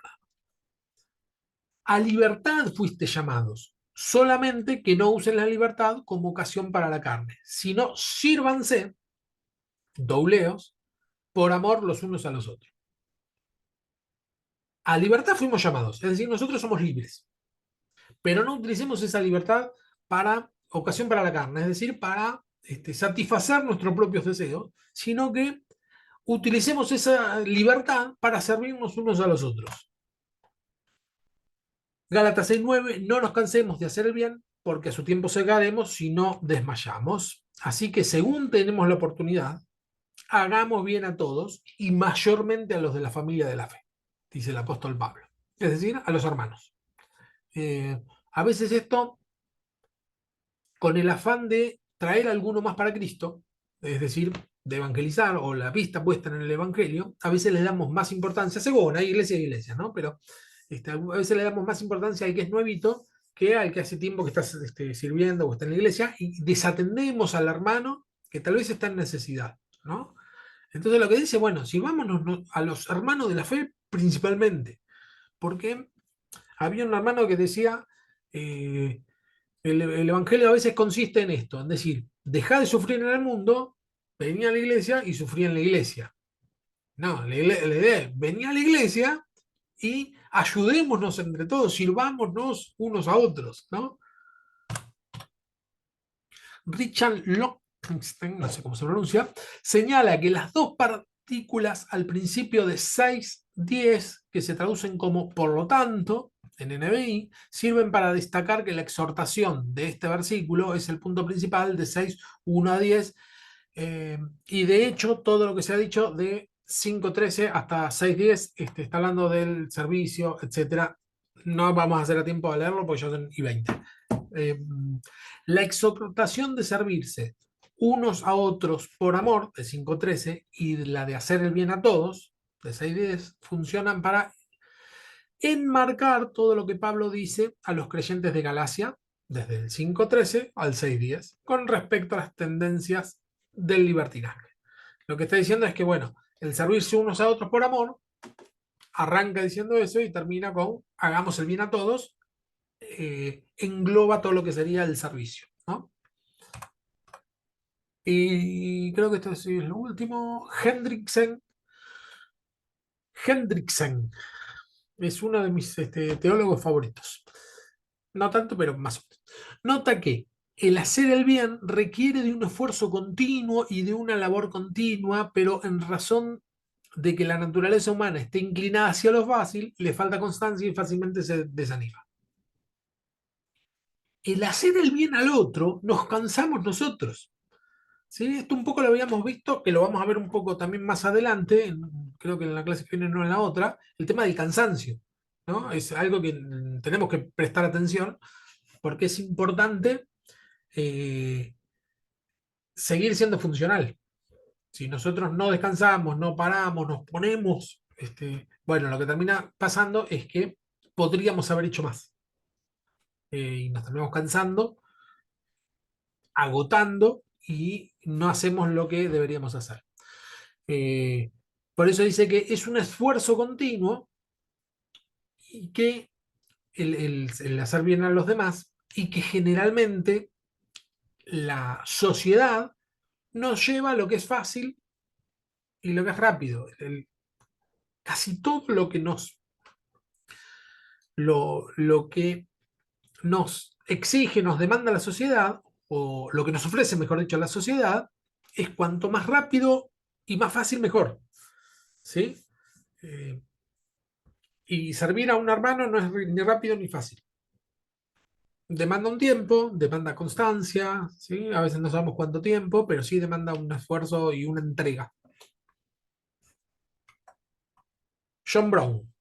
A libertad fuiste llamados, solamente que no usen la libertad como ocasión para la carne, sino sírvanse, dobleos, por amor los unos a los otros. A libertad fuimos llamados, es decir, nosotros somos libres. Pero no utilicemos esa libertad para ocasión para la carne, es decir, para satisfacer nuestros propios deseos, sino que utilicemos esa libertad para servirnos unos a los otros. Gálatas 6:9, no nos cansemos de hacer el bien, porque a su tiempo segaremos si no desmayamos. Así que según tenemos la oportunidad, hagamos bien a todos y mayormente a los de la familia de la fe, dice el apóstol Pablo, es decir, a los hermanos. A veces esto, con el afán de traer a alguno más para Cristo, es decir, de evangelizar o la vista puesta en el Evangelio, a veces le damos más importancia, según hay iglesias, ¿no? Pero a veces le damos más importancia al que es nuevito que al que hace tiempo que está sirviendo o está en la iglesia, y desatendemos al hermano que tal vez está en necesidad, ¿no? Entonces lo que dice, bueno, si vámonos a los hermanos de la fe principalmente, porque había un hermano que decía, el evangelio a veces consiste en esto, en decir, dejá de sufrir en el mundo, venía a la iglesia y sufría en la iglesia. No, la idea es, venía a la iglesia y ayudémonos entre todos, sirvámonos unos a otros, ¿no? Richard Lochtenstein, no sé cómo se pronuncia, señala que las dos partículas al principio de 6:10, que se traducen como por lo tanto, en NBI, sirven para destacar que la exhortación de este versículo es el punto principal de 6:1 a 10, y de hecho todo lo que se ha dicho de 5:13 hasta 6:10 está hablando del servicio, etcétera. No vamos a hacer a tiempo de leerlo porque ya son y 20. La exhortación de servirse unos a otros por amor, de 5:13, y la de hacer el bien a todos, de 6:10, funcionan para enmarcar todo lo que Pablo dice a los creyentes de Galacia, desde el 5:13 al 6:10, con respecto a las tendencias del libertinaje. Lo que está diciendo es que, bueno, el servirse unos a otros por amor, arranca diciendo eso y termina con hagamos el bien a todos, engloba todo lo que sería el servicio, ¿no? Y creo que esto es lo último. Hendriksen es uno de mis teólogos favoritos. No tanto, pero más o menos. Nota que el hacer el bien requiere de un esfuerzo continuo y de una labor continua, pero en razón de que la naturaleza humana esté inclinada hacia lo fácil, le falta constancia y fácilmente se desanima. El hacer el bien al otro, nos cansamos nosotros. ¿Sí? Esto un poco lo habíamos visto, que lo vamos a ver un poco también más adelante, creo que en la clase que viene, no en la otra, el tema del cansancio, ¿no? Es algo que tenemos que prestar atención porque es importante seguir siendo funcional. Si nosotros no descansamos, no paramos, nos ponemos, bueno, lo que termina pasando es que podríamos haber hecho más. Y nos terminamos cansando, agotando y no hacemos lo que deberíamos hacer. Por eso dice que es un esfuerzo continuo y que el hacer bien a los demás y que generalmente la sociedad nos lleva a lo que es fácil y lo que es rápido. Casi todo lo que nos exige, nos demanda la sociedad, o lo que nos ofrece, mejor dicho, la sociedad, es cuanto más rápido y más fácil, mejor. ¿Sí? Y servir a un hermano no es ni rápido ni fácil. Demanda un tiempo, demanda constancia, ¿sí? A veces no sabemos cuánto tiempo, pero sí demanda un esfuerzo y una entrega. John Brown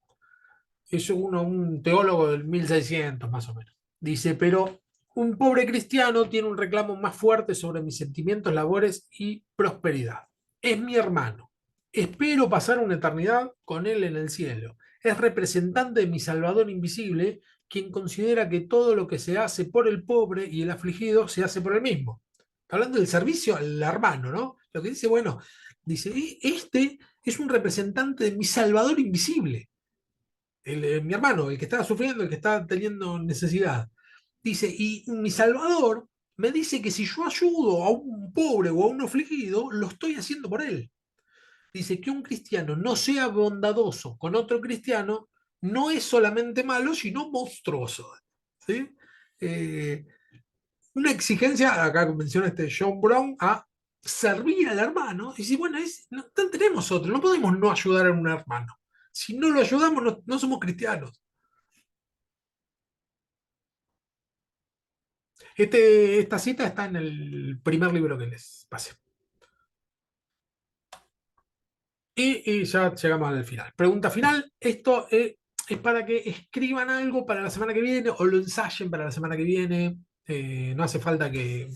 es un teólogo del 1600 más o menos. Dice, pero un pobre cristiano tiene un reclamo más fuerte sobre mis sentimientos, labores y prosperidad. Es mi hermano. Espero pasar una eternidad con él en el cielo. Es representante de mi Salvador invisible, quien considera que todo lo que se hace por el pobre y el afligido se hace por el mismo. Hablando del servicio al hermano, ¿no? Lo que dice, bueno, dice, este es un representante de mi Salvador invisible. Mi hermano, el que está sufriendo, el que está teniendo necesidad. Dice, y mi Salvador me dice que si yo ayudo a un pobre o a un afligido, lo estoy haciendo por él. Dice que un cristiano no sea bondadoso con otro cristiano no es solamente malo, sino monstruoso. ¿Sí? Una exigencia, acá menciona John Brown, a servir al hermano. Y si, bueno, no tenemos otro, no podemos no ayudar a un hermano. Si no lo ayudamos, no somos cristianos. Esta cita está en el primer libro que les pasé. Y ya llegamos al final. Pregunta final. Esto es para que escriban algo para la semana que viene o lo ensayen para la semana que viene. No hace falta que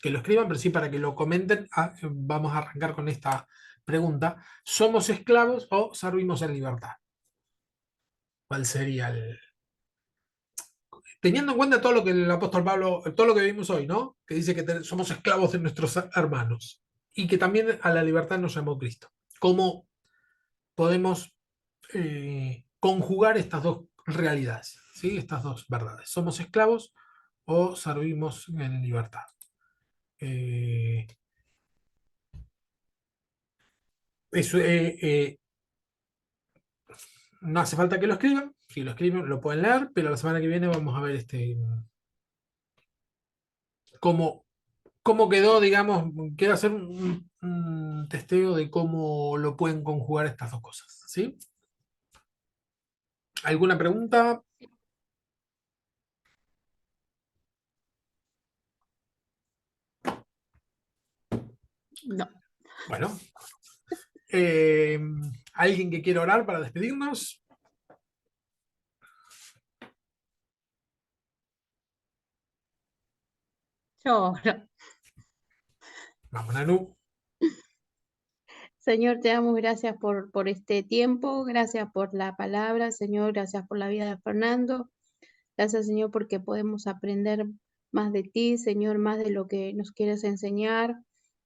lo escriban, pero sí para que lo comenten. Vamos a arrancar con esta pregunta. ¿Somos esclavos o servimos en libertad? ¿Cuál sería el...? Teniendo en cuenta todo lo que el apóstol Pablo, todo lo que vimos hoy, ¿no? Que dice que somos esclavos de nuestros hermanos. y que también a la libertad nos llamó Cristo. ¿Cómo podemos conjugar estas dos realidades, ¿sí? Estas dos verdades? ¿Somos esclavos o servimos en libertad? Eso, no hace falta que lo escriban. Si lo escriben, lo pueden leer, pero la semana que viene vamos a ver cómo quedó, digamos, quiero hacer un testeo de cómo lo pueden conjugar estas dos cosas, ¿sí? ¿Alguna pregunta? No. Bueno. ¿Alguien que quiera orar para despedirnos? Yo, Vamos, Nanu. Señor, te damos gracias por este tiempo, gracias por la palabra, Señor, gracias por la vida de Fernando. Gracias, Señor, porque podemos aprender más de ti, Señor, más de lo que nos quieres enseñar.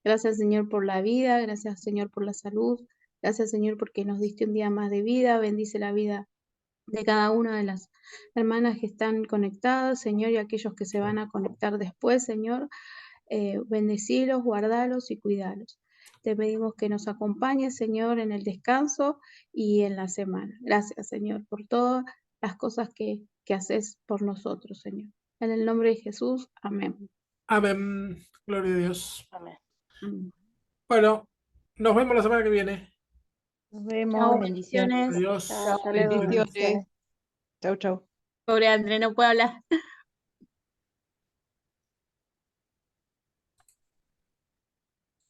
Gracias, Señor, por la vida. Gracias, Señor, por la salud. Gracias, Señor, porque nos diste un día más de vida. Bendice la vida de cada una de las hermanas que están conectadas, Señor, y aquellos que se van a conectar después, Señor. Bendecilos, guardalos y cuidalos. Te pedimos que nos acompañes, Señor, en el descanso y en la semana. Gracias, Señor, por todas las cosas que haces por nosotros, Señor. En el nombre de Jesús, amén. Amén. Gloria a Dios. Amén. Amén. Bueno, nos vemos la semana que viene. Nos vemos, Chao, bendiciones. bendiciones. Adiós. Chao, hasta luego. Bendiciones. Bendiciones. Chau, chau. Pobre André, no puedo hablar.